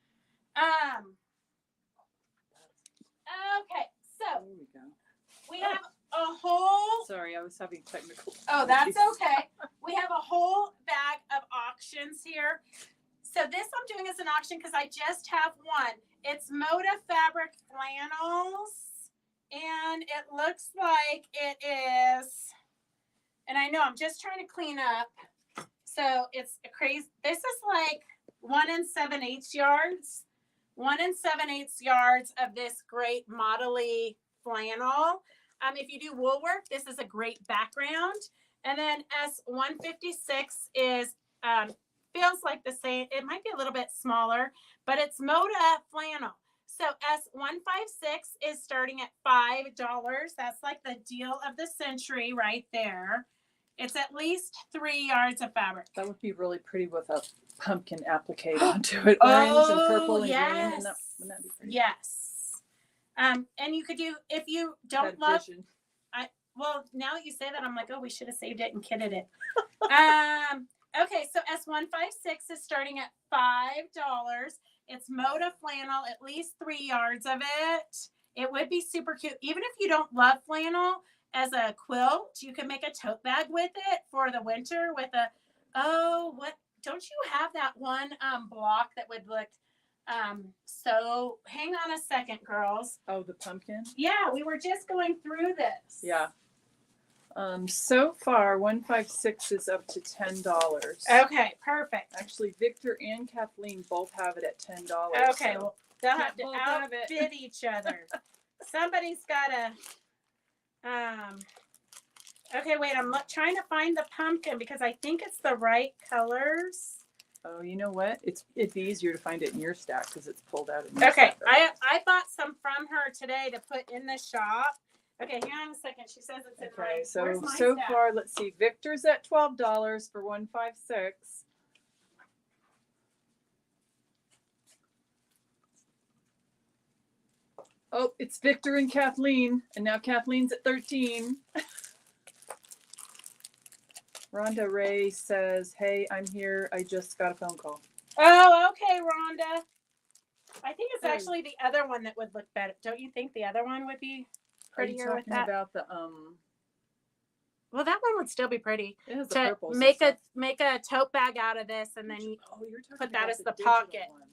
Speaker 1: Okay, so we have a whole...
Speaker 2: Sorry, I was having technical...
Speaker 1: Oh, that's okay. We have a whole bag of auctions here. So this I'm doing as an auction because I just have one. It's Moda Fabric Flannels. And it looks like it is, and I know I'm just trying to clean up. So it's a crazy, this is like 1 7/8 yards. 1 7/8 yards of this great modelly flannel. If you do wool work, this is a great background. And then S156 is, feels like the same. It might be a little bit smaller, but it's Moda flannel. So S156 is starting at $5. That's like the deal of the century right there. It's at least 3 yards of fabric.
Speaker 2: That would be really pretty with a pumpkin applique onto it. Orange and purple and
Speaker 1: yes.
Speaker 2: green. Wouldn't that be pretty?
Speaker 1: Yes. And you could do, if you don't love, well, now that you say that, I'm like, oh, we should have saved it and kitted it. Okay, so S156 is starting at $5. It's Moda flannel, at least 3 yards of it. It would be super cute. Even if you don't love flannel as a quilt, you can make a tote bag with it for the winter with a, what, don't you have that one block that would look, so hang on a second, girls.
Speaker 2: Oh, the pumpkin?
Speaker 1: Yeah, we were just going through this.
Speaker 2: Yeah. So far, 156 is up to $10.
Speaker 1: Okay, perfect.
Speaker 2: Actually, Victor and Kathleen both have it at $10.
Speaker 1: Okay,
Speaker 2: so
Speaker 1: well, they'll have
Speaker 2: can't
Speaker 1: to
Speaker 2: both have it.
Speaker 1: outbid each other. Somebody's got to, okay, wait, I'm trying to find the pumpkin because I think it's the right colors.
Speaker 2: Oh, you know what? It'd be easier to find it in your stack because it's pulled out in your
Speaker 1: Okay,
Speaker 2: stack.
Speaker 1: I bought some from her today to put in the shop. Okay, hang on a second. She says it's in
Speaker 2: Okay,
Speaker 1: where's my
Speaker 2: so
Speaker 1: stack?
Speaker 2: far, let's see. Victor's at $12 for 156. Oh, it's Victor and Kathleen, and now Kathleen's at 13. Rhonda Ray says, "Hey, I'm here. I just got a phone call."
Speaker 1: Oh, okay, Rhonda. I think it's
Speaker 2: Oh.
Speaker 1: actually the other one that would look better. Don't you think the other one would be
Speaker 2: Are you
Speaker 1: prettier with
Speaker 2: talking
Speaker 1: that?
Speaker 2: about the
Speaker 1: Well, that one would still be pretty.
Speaker 2: It has the
Speaker 1: To
Speaker 2: purples.
Speaker 1: make a tote bag out of this, and then you
Speaker 2: you're talking
Speaker 1: put that
Speaker 2: about
Speaker 1: as the
Speaker 2: digital
Speaker 1: pocket.
Speaker 2: one.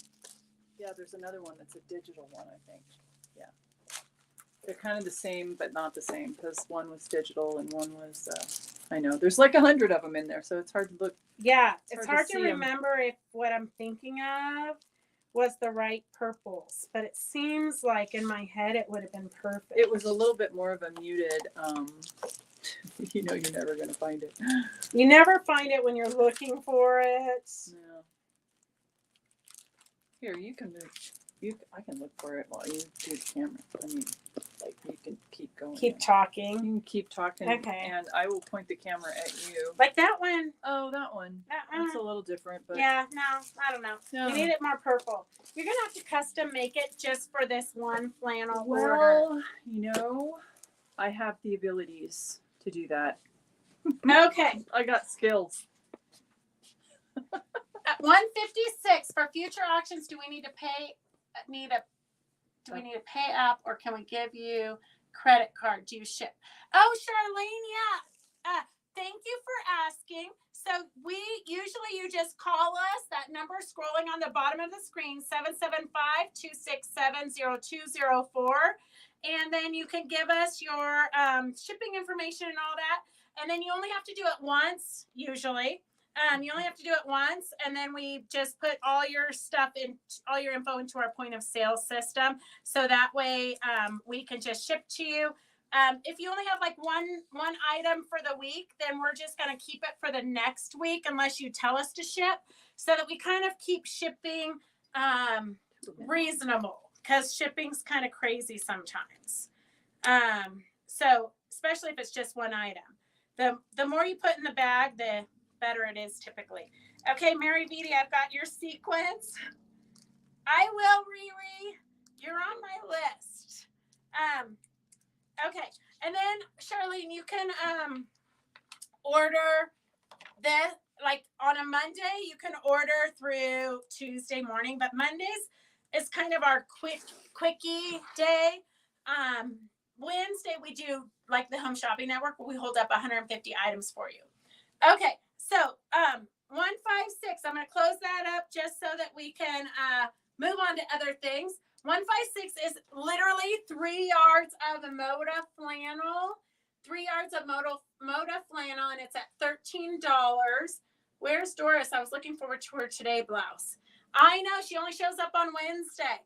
Speaker 2: Yeah, there's another one that's a digital one, I think. Yeah, they're kind of the same, but not the same because one was digital and one was. I know there's like 100 of them in there, so it's hard to look.
Speaker 1: Yeah,
Speaker 2: It's
Speaker 1: it's
Speaker 2: hard
Speaker 1: hard
Speaker 2: to
Speaker 1: to
Speaker 2: see 'em.
Speaker 1: remember if what I'm thinking of was the right purples, but it seems like in my head it would have been perfect.
Speaker 2: It was a little bit more of a muted. You know, you're never gonna find it.
Speaker 1: You never find it when you're looking for it.
Speaker 2: No. Here, you can move. I can look for it while you do the camera. I mean, like you can keep going.
Speaker 1: Keep
Speaker 2: You
Speaker 1: talking.
Speaker 2: can keep talking,
Speaker 1: Okay.
Speaker 2: and I will point the camera at you.
Speaker 1: Like that one.
Speaker 2: Oh, that one. It's a little different, but
Speaker 1: Yeah, no, I don't know.
Speaker 2: No.
Speaker 1: We need it more purple. You're gonna have to custom make it just for this one flannel order.
Speaker 2: Well, you know, I have the abilities to do that.
Speaker 1: Okay.
Speaker 2: I got skills.
Speaker 1: At 156 for future auctions, do we need to pay? Do we need to pay up, or can we give you credit card? Do you ship? Oh, Charlene, yeah. Thank you for asking. So we usually you just call us. That number scrolling on the bottom of the screen, 775-267-0204, and then you can give us your shipping information and all that. And then you only have to do it once, usually. You only have to do it once, and then we just put all your stuff in, all your info into our point of sale system. So that way we can just ship to you. If you only have like one item for the week, then we're just going to keep it for the next week unless you tell us to ship, so that we kind of keep shipping reasonable, because shipping's kind of crazy sometimes. So especially if it's just one item. The more you put in the bag, the better it is typically. Okay, Mary Beatty, I've got your sequence. I will, Riri. You're on my list. Okay, and then Charlene, you can order this like on a Monday. You can order through Tuesday morning, but Mondays is kind of our quickie day. Wednesday we do like the Home Shopping Network, where we hold up 150 items for you. Okay, so 156. I'm going to close that up just so that we can move on to other things. 156 is literally 3 yards of the Moda flannel. 3 yards of Moda flannel, and it's at $13. Where's Doris? I was looking forward to her today blouse. I know, she only shows up on Wednesday.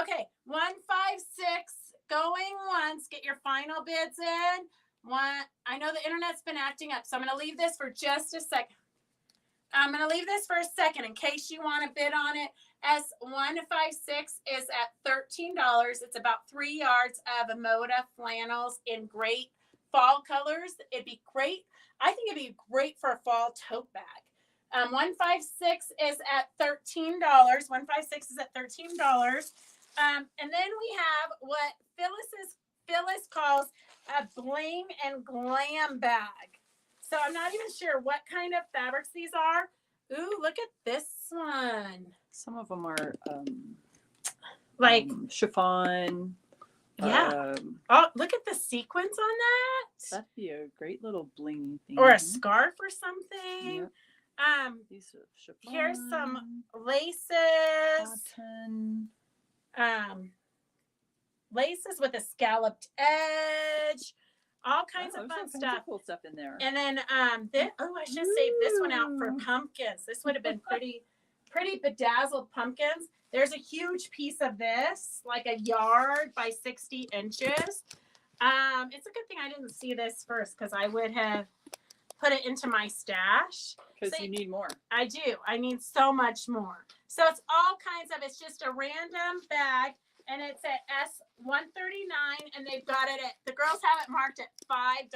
Speaker 1: Okay, 156. Going once. Get your final bids in. I know the internet's been acting up, so I'm going to leave this for just a second. In case you want to bid on it. S156 is at $13. It's about 3 yards of Moda flannels in great fall colors. It'd be great. I think it'd be great for a fall tote bag. 156 is at $13. 156 is at $13. And then we have what Phyllis calls a bling and glam bag. So I'm not even sure what kind of fabrics these are. Ooh, look at this one.
Speaker 2: Some of them are
Speaker 1: Like,
Speaker 2: chiffon.
Speaker 1: yeah. Oh, look at the sequins on that.
Speaker 2: That'd be a great little blingy thing.
Speaker 1: Or a scarf or something.
Speaker 2: Yep. These are chiffon.
Speaker 1: Here's some laces.
Speaker 2: Cotton.
Speaker 1: Laces with a scalloped edge. All kinds of fun stuff.
Speaker 2: Cool stuff in there.
Speaker 1: And then I should save this one out for pumpkins. This would have been pretty bedazzled pumpkins. There's a huge piece of this, like a yard by 60 inches. It's a good thing I didn't see this first because I would have put it into my stash.
Speaker 2: Because you need more.
Speaker 1: I do. I need so much more. So it's all kinds of, it's just a random bag. And it's at S139, and they've got it at, the girls have it marked at $5.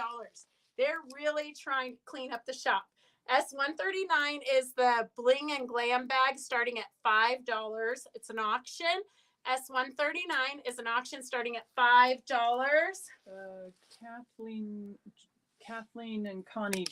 Speaker 1: They're really trying to clean up the shop. S139 is the bling and glam bag starting at $5. It's an auction. S139 is an auction starting at $5. Kathleen and Connie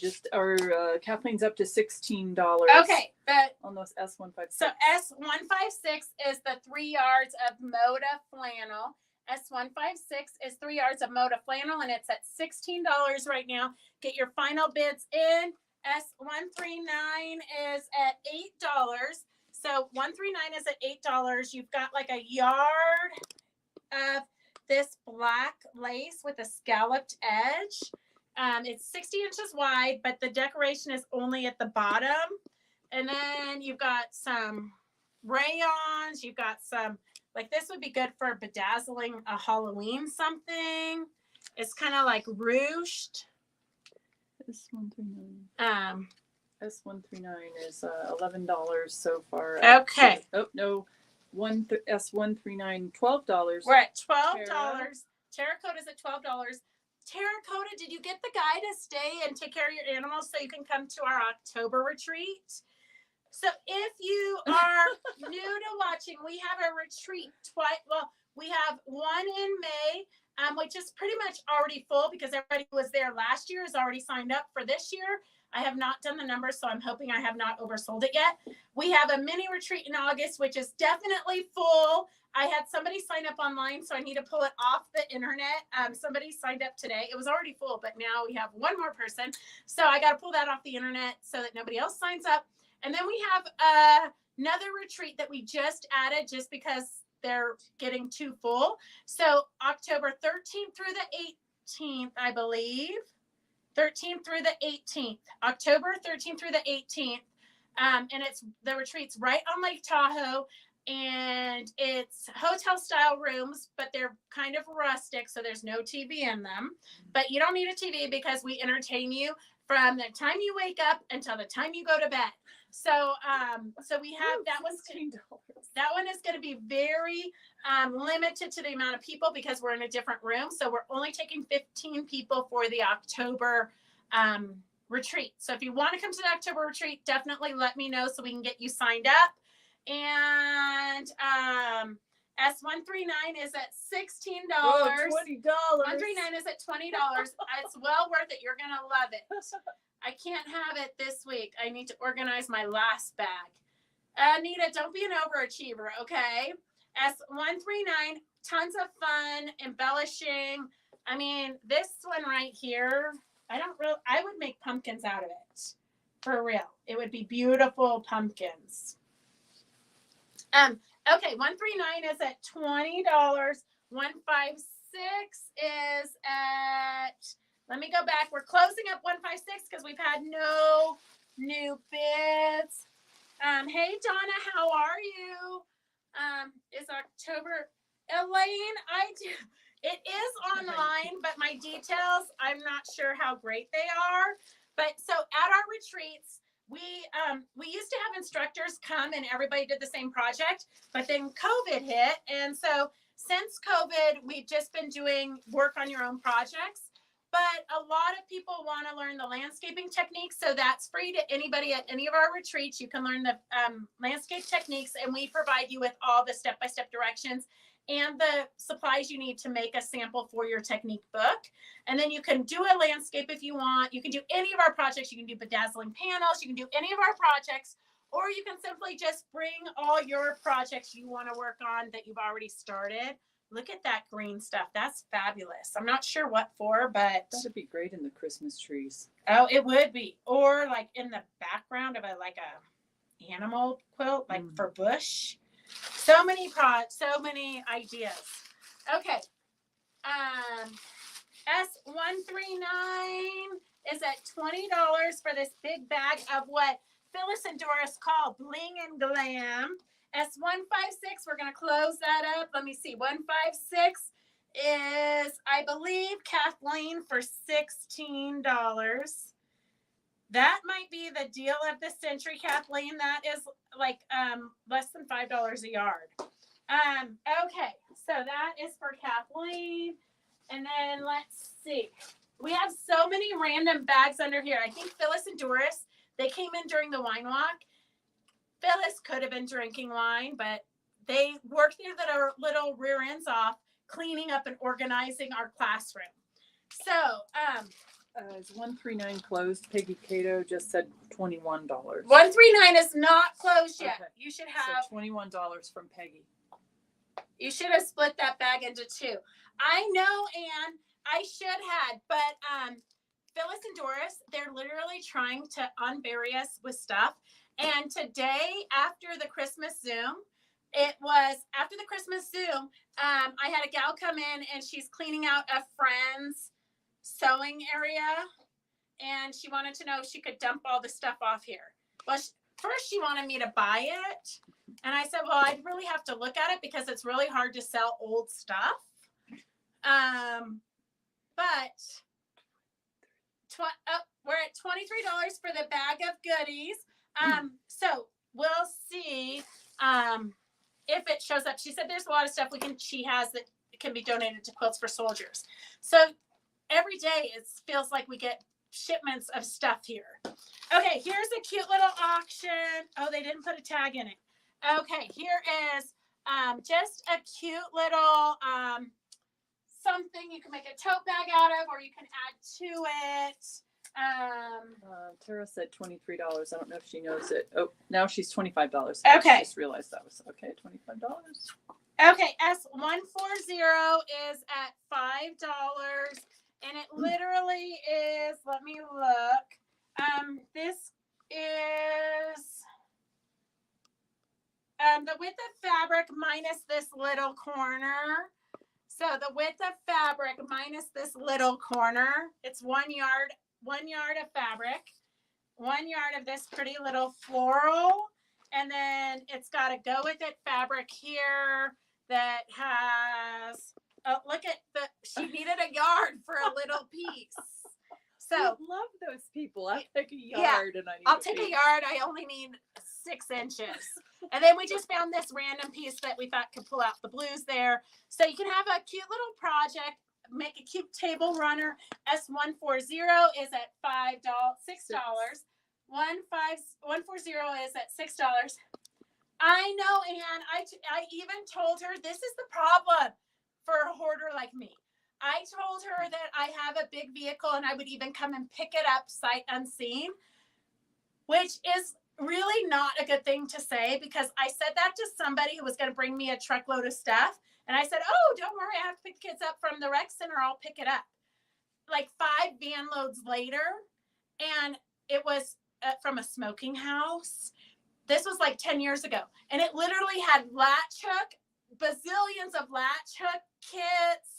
Speaker 1: Kathleen's up to $16. Okay, but on those S156. So S156 is the 3 yards of Moda flannel. S156 is 3 yards of Moda flannel, and it's at $16 right now. Get your final bids in. S139 is at $8. So 139 is at $8. You've got like a yard of this black lace with a scalloped edge. It's 60 inches wide, but the decoration is only at the bottom. And then you've got some rayons. You've got some, like this would be good for bedazzling a Halloween something. It's kind of like ruched. S139. S139 is $11 so far. Okay. Oh no, S139 $12. We're at $12. Terracotta is at $12. Terracotta, did you get the guy to stay and take care of your animals so you can come to our October retreat? So if you are new to watching, we have a retreat we have one in May, which is pretty much already full because everybody who was there last year has already signed up for this year. I have not done the numbers, so I'm hoping I have not oversold it yet. We have a mini retreat in August, which is definitely full. I had somebody sign up online, so I need to pull it off the internet. Somebody signed up today. It was already full, but now we have one more person. So I got to pull that off the internet so that nobody else signs up. And then we have another retreat that we just added just because they're getting too full. So October 13th through the 18th, I believe. 13th through the 18th. October 13th through the 18th. And the retreat's right on Lake Tahoe. And it's hotel style rooms, but they're kind of rustic, so there's no TV in them. But you don't need a TV because we entertain you from the time you wake up until the time you go to bed. So we have that one's $16. That one is going to be very limited to the amount of people because we're in a different room. So we're only taking 15 people for the October retreat. So if you want to come to the October retreat, definitely let me know so we can get you signed up. And S139 is at $16. Oh, $20. 139 is at $20. It's well worth it. You're gonna love it. I can't have it this week. I need to organize my last bag. Anita, don't be an overachiever, okay? S139, tons of fun, embellishing. I mean, this one right here, I would make pumpkins out of it. For real. It would be beautiful pumpkins. Okay, 139 is at $20. 156 is at, let me go back. We're closing up 156 because we've had no new bids. Hey Donna, how are you? Is October, Elaine, it is online, but my details, I'm not sure how great they are. But so at our retreats, we used to have instructors come and everybody did the same project, but then COVID hit. And so since COVID, we've just been doing work on your own projects, but a lot of people want to learn the landscaping techniques. So that's free to anybody at any of our retreats. You can learn the landscape techniques, and we provide you with all the step-by-step directions and the supplies you need to make a sample for your technique book. And then you can do a landscape if you want. You can do any of our projects. You can do bedazzling panels. You can do any of our projects or you can simply just bring all your projects you want to work on that you've already started. Look at that green stuff. That's fabulous. I'm not sure what for, but
Speaker 2: That'd be great in the Christmas trees.
Speaker 1: oh, it would be. Or like in the background of a animal quilt, like for bush. So many ideas. Okay. S139 is at $20 for this big bag of what Phyllis and Doris call bling and glam. S156, we're going to close that up. Let me see. 156 is, I believe, Kathleen for $16. That might be the deal of the century, Kathleen. That is like less than $5 a yard. Okay, so that is for Kathleen. And then let's see. We have so many random bags under here. I think Phyllis and Doris, they came in during the wine walk. Phyllis could have been drinking wine, but they worked their little rear ends off, cleaning up and organizing our classroom. So,
Speaker 2: is 139 closed? Peggy Cato just said $21.
Speaker 1: 139 is not closed yet. Okay. You should have
Speaker 2: so $21 from Peggy.
Speaker 1: You should have split that bag into two. I know, Anne, I should have, but Phyllis and Doris, they're literally trying to unbury us with stuff. And today, after the Christmas Zoom, I had a gal come in and she's cleaning out a friend's sewing area. And she wanted to know if she could dump all the stuff off here. Well, first she wanted me to buy it. And I said, well, I'd really have to look at it because it's really hard to sell old stuff. But we're at $23 for the bag of goodies. So we'll see if it shows up. She said there's a lot of stuff she has that can be donated to Quilts for Soldiers. So every day it feels like we get shipments of stuff here. Okay, here's a cute little auction. Oh, they didn't put a tag in it. Okay, here is just a cute little something you can make a tote bag out of, or you can add to it.
Speaker 2: Tara said $23. I don't know if she knows it. Oh, now she's $25.
Speaker 1: Okay.
Speaker 2: I just realized that was okay. $25.
Speaker 1: Okay, S140 is at $5, and it literally is. Let me look. This is the width of fabric minus this little corner. So the width of fabric minus this little corner, it's 1 yard of fabric, 1 yard of this pretty little floral, and then it's got a go with it fabric here that has, oh, look at she needed a yard for a little piece. So
Speaker 2: I love those people. I'll take a yard and
Speaker 1: I'll take a yard. I only need 6 inches. And then we just found this random piece that we thought could pull out the blues there. So you can have a cute little project, make a cute table runner. S140 is at $6. 140 is at $6. I know, Anne. I even told her this is the problem for a hoarder like me. I told her that I have a big vehicle and I would even come and pick it up sight unseen, which is really not a good thing to say, because I said that to somebody who was going to bring me a truckload of stuff. And I said, oh, don't worry, I have to pick the kids up from the rec center. I'll pick it up. Like 5 van loads later, and it was from a smoking house. This was like 10 years ago. And it literally had latch hook, bazillions of latch hook kits.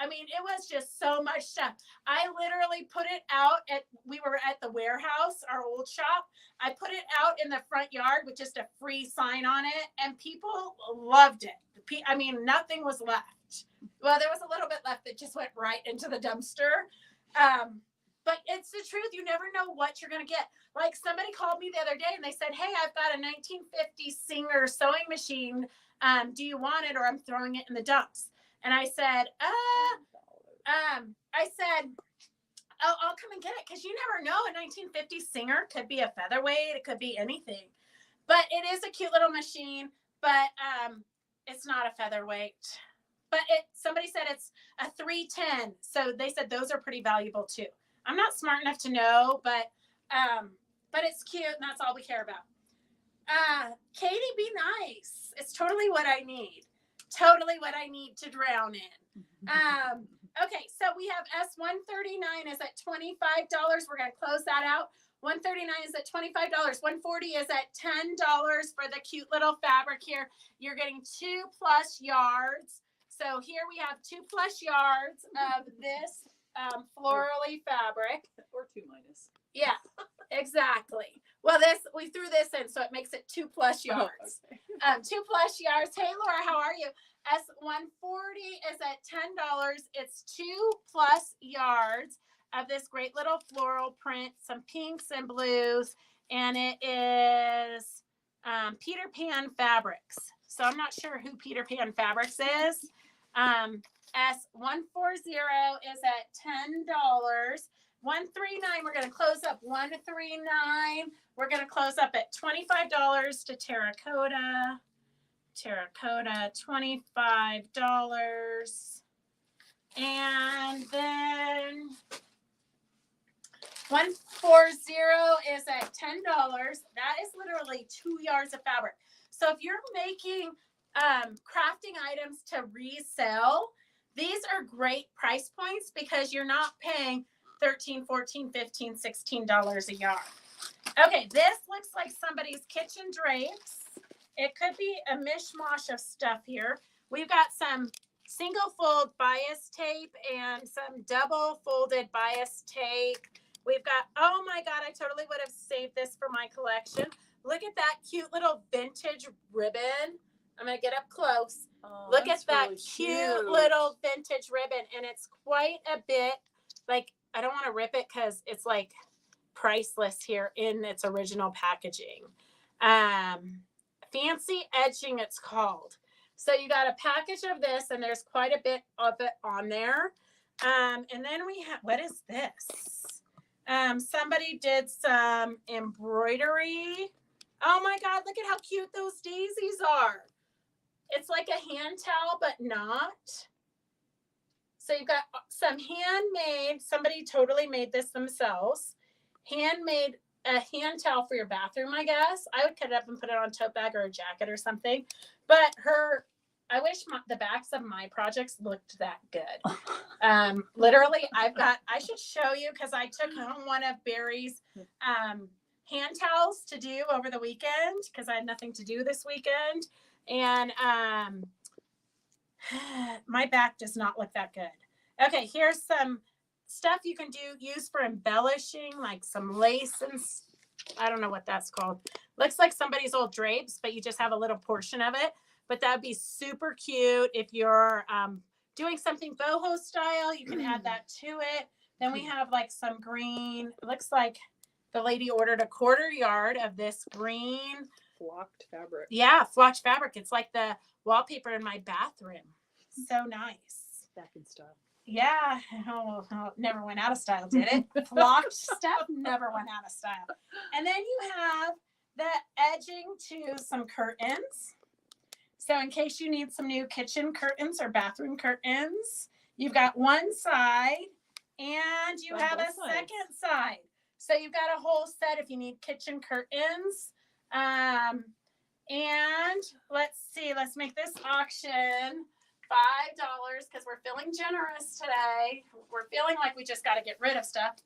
Speaker 1: I mean, it was just so much stuff. I literally put it out we were at the warehouse, our old shop. I put it out in the front yard with just a free sign on it, and people loved it. I mean, nothing was left. Well, there was a little bit left that just went right into the dumpster. But it's the truth. You never know what you're going to get. Like, somebody called me the other day and they said, hey, I've got a 1950 Singer sewing machine. Do you want it, or I'm throwing it in the dumps? And I said, I'll come and get it, because you never know. A 1950 Singer could be a featherweight. It could be anything. But it is a cute little machine, but it's not a featherweight. But somebody said it's a 310. So they said those are pretty valuable too. I'm not smart enough to know, but it's cute, and that's all we care about. Katie, be nice. It's totally what I need. Totally what I need to drown in. Okay, so we have S139 is at $25. We're going to close that out. 139 is at $25. 140 is at $10 for the cute little fabric here. You're getting 2+ yards. So here we have 2+ yards of this florally fabric.
Speaker 2: Or 2 minus.
Speaker 1: Yeah, exactly. Well, we threw this in, so it makes it 2+ yards.
Speaker 2: Oh, okay.
Speaker 1: 2+ yards. Hey, Laura, how are you? S140 is at $10. It's 2+ yards of this great little floral print, some pinks and blues, and it is Peter Pan Fabrics. So I'm not sure who Peter Pan Fabrics is. S140 is at $10. 139, we're going to close up 139. We're going to close up at $25 to terracotta. Terracotta, $25. And then 140 is at $10. That is literally 2 yards of fabric. So if you're making crafting items to resell, these are great price points because you're not paying $13, $14, $15, $16 a yard. Okay, this looks like somebody's kitchen drapes. It could be a mishmash of stuff here. We've got some single fold bias tape and some double folded bias tape. We've got, oh my God, I totally would have saved this for my collection. Look at that cute little vintage ribbon. I'm going to get up close.
Speaker 2: Oh,
Speaker 1: look at that
Speaker 2: really
Speaker 1: cute little vintage ribbon. And it's quite a bit, like, I don't want to rip it because it's like priceless here in its original packaging. Fancy edging, it's called. So you got a package of this, and there's quite a bit of it on there. And then we have, what is this? Somebody did some embroidery. Oh my God, look at how cute those daisies are. It's like a hand towel, but not. So you've got some handmade, somebody totally made this themselves. Handmade a hand towel for your bathroom, I guess. I would cut it up and put it on a tote bag or a jacket or something. But I wish the backs of my projects looked that good. Literally, I should show you because I took home one of Barry's hand towels to do over the weekend because I had nothing to do this weekend. And my back does not look that good. Okay, here's some stuff you can use for embellishing, like some lace and I don't know what that's called. Looks like somebody's old drapes, but you just have a little portion of it. But that would be super cute if you're doing something boho style. You can add that to it. Then we have like some green. It looks like the lady ordered a 1/4 yard of this green
Speaker 2: flocked fabric.
Speaker 1: Yeah, flocked fabric. It's like the wallpaper in my bathroom. So nice.
Speaker 2: Back in style.
Speaker 1: Yeah. Oh, never went out of style, did it? Flocked stuff never went out of style. And then you have the edging to some curtains. So in case you need some new kitchen curtains or bathroom curtains, you've got one side and you have a second side. So you've got a whole set if you need kitchen curtains. And let's see, let's make this auction $5 because we're feeling generous today. We're feeling like we just got to get rid of stuff.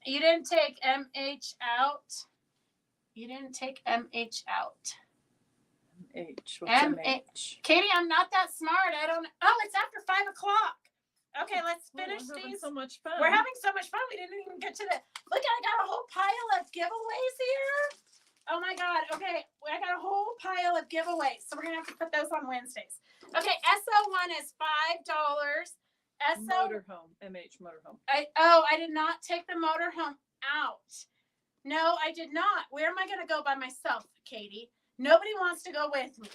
Speaker 1: You didn't take MH out. You didn't take MH out.
Speaker 2: MH. What's MH?
Speaker 1: Katie, I'm not that smart. I don't. Oh, it's after 5 o'clock. Okay, let's finish
Speaker 2: we're having
Speaker 1: these.
Speaker 2: So much fun.
Speaker 1: We're having so much fun. We didn't even get to the. Look, I got a whole pile of giveaways here. Oh my God. Okay, I got a whole pile of giveaways. So we're gonna have to put those on Wednesdays. Okay, SO1 is $5.
Speaker 2: Motorhome. MH motorhome.
Speaker 1: I did not take the motorhome out. No, I did not. Where am I gonna go by myself, Katie? Nobody wants to go with me.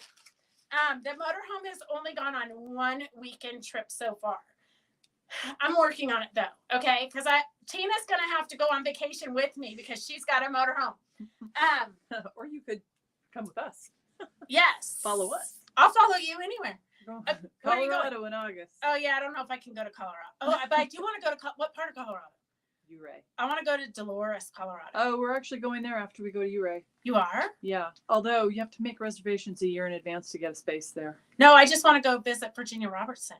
Speaker 1: The motorhome has only gone on 1 weekend trip so far. I'm working on it though, okay? Because Tina's gonna have to go on vacation with me because she's got a motorhome.
Speaker 2: Or you could come with us.
Speaker 1: Yes.
Speaker 2: Follow us.
Speaker 1: I'll follow you anywhere.
Speaker 2: Colorado in August.
Speaker 1: Oh yeah, I don't know if I can go to Colorado. Oh, but I do want to go to what part of Colorado?
Speaker 2: Ouray.
Speaker 1: I want to go to Dolores, Colorado.
Speaker 2: Oh, we're actually going there after we go to Ouray.
Speaker 1: You are?
Speaker 2: Yeah. Although you have to make reservations a year in advance to get a space there.
Speaker 1: No, I just want to go visit Virginia Robertson.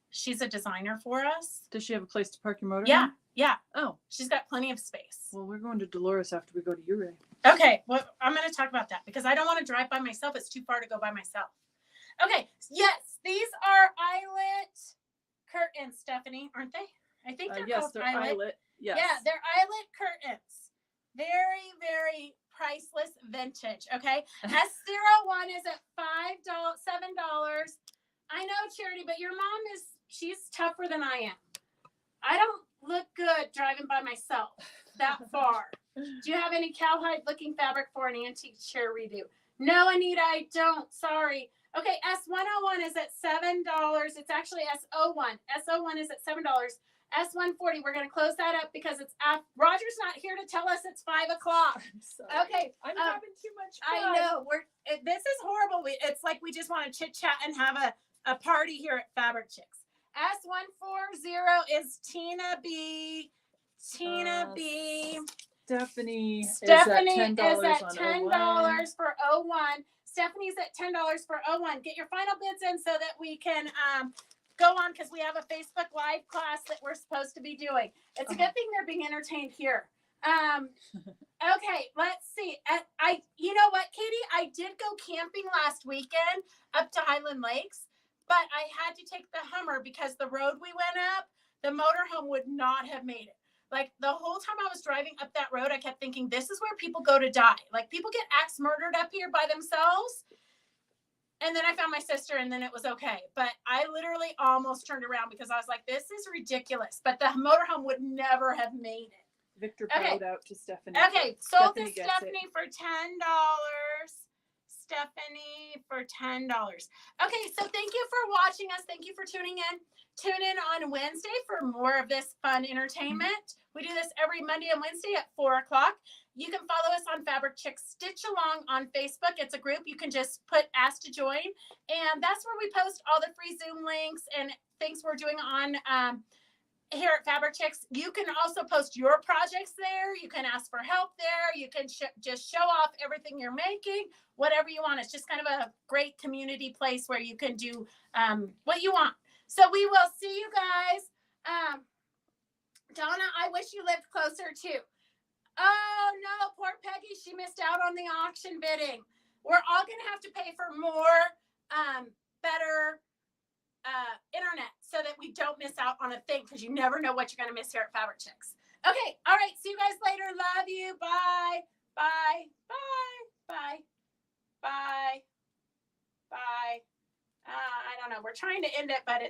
Speaker 1: She's a designer for us.
Speaker 2: Does she have a place to park your motor?
Speaker 1: Yeah, yeah.
Speaker 2: Oh.
Speaker 1: She's got plenty of space.
Speaker 2: Well, we're going to Dolores after we go to Ouray.
Speaker 1: Okay, well, I'm going to talk about that because I don't want to drive by myself. It's too far to go by myself. Okay, yes, these are eyelet curtains, Stephanie, aren't they? I think they're
Speaker 2: yes,
Speaker 1: called
Speaker 2: they're
Speaker 1: eyelet.
Speaker 2: eyelet. Yes.
Speaker 1: Yeah, they're eyelet curtains. Very, very priceless vintage, okay? S01 is at $7. I know, Charity, but your mom she's tougher than I am. I don't look good driving by myself that far. Do you have any cowhide looking fabric for an antique chair redo? No, Anita, I don't. Sorry. Okay, S101 is at $7. It's actually S01. S01 is at $7. S140, we're going to close that up because it's Roger's not here to tell us it's 5 o'clock. Okay.
Speaker 2: I'm having too much fun.
Speaker 1: I know. This is horrible. It's like we just want to chit chat and have a party here at Fabric Chicks. S140 is Tina B.
Speaker 2: Stephanie is
Speaker 1: at
Speaker 2: $10
Speaker 1: $10 for 01. Stephanie's at $10 for 01. Get your final bids in so that we can go on because we have a Facebook Live class that we're supposed to be doing. It's a good thing they're being entertained here. Okay, let's see. You know what, Katie? I did go camping last weekend up to Highland Lakes, but I had to take the Hummer because the road we went up, the motorhome would not have made it. Like the whole time I was driving up that road, I kept thinking, this is where people go to die. Like people get axe murdered up here by themselves. And then I found my sister and then it was okay. But I literally almost turned around because I was like, this is ridiculous. But the motorhome would never have made it.
Speaker 2: Victor bowed out to Stephanie.
Speaker 1: Okay, sold to
Speaker 2: Stephanie
Speaker 1: Stephanie for $10. Stephanie for $10. Okay, so thank you for watching us. Thank you for tuning in. Tune in on Wednesday for more of this fun entertainment. We do this every Monday and Wednesday at 4 o'clock. You can follow us on Fabric Chicks Stitch Along on Facebook. It's a group. You can just put ask to join. And that's where we post all the free Zoom links and things we're doing on here at Fabric Chicks. You can also post your projects there. You can ask for help there. You can just show off everything you're making, whatever you want. It's just kind of a great community place where you can do what you want. So we will see you guys. Donna, I wish you lived closer too. Oh no, poor Peggy. She missed out on the auction bidding. We're all going to have to pay for more, better internet so that we don't miss out on a thing because you never know what you're going to miss here at Fabric Chicks. Okay. All right. See you guys later. Love you. Bye. Bye. Bye. Bye. Bye. Bye. I don't know. We're trying to end it, but it's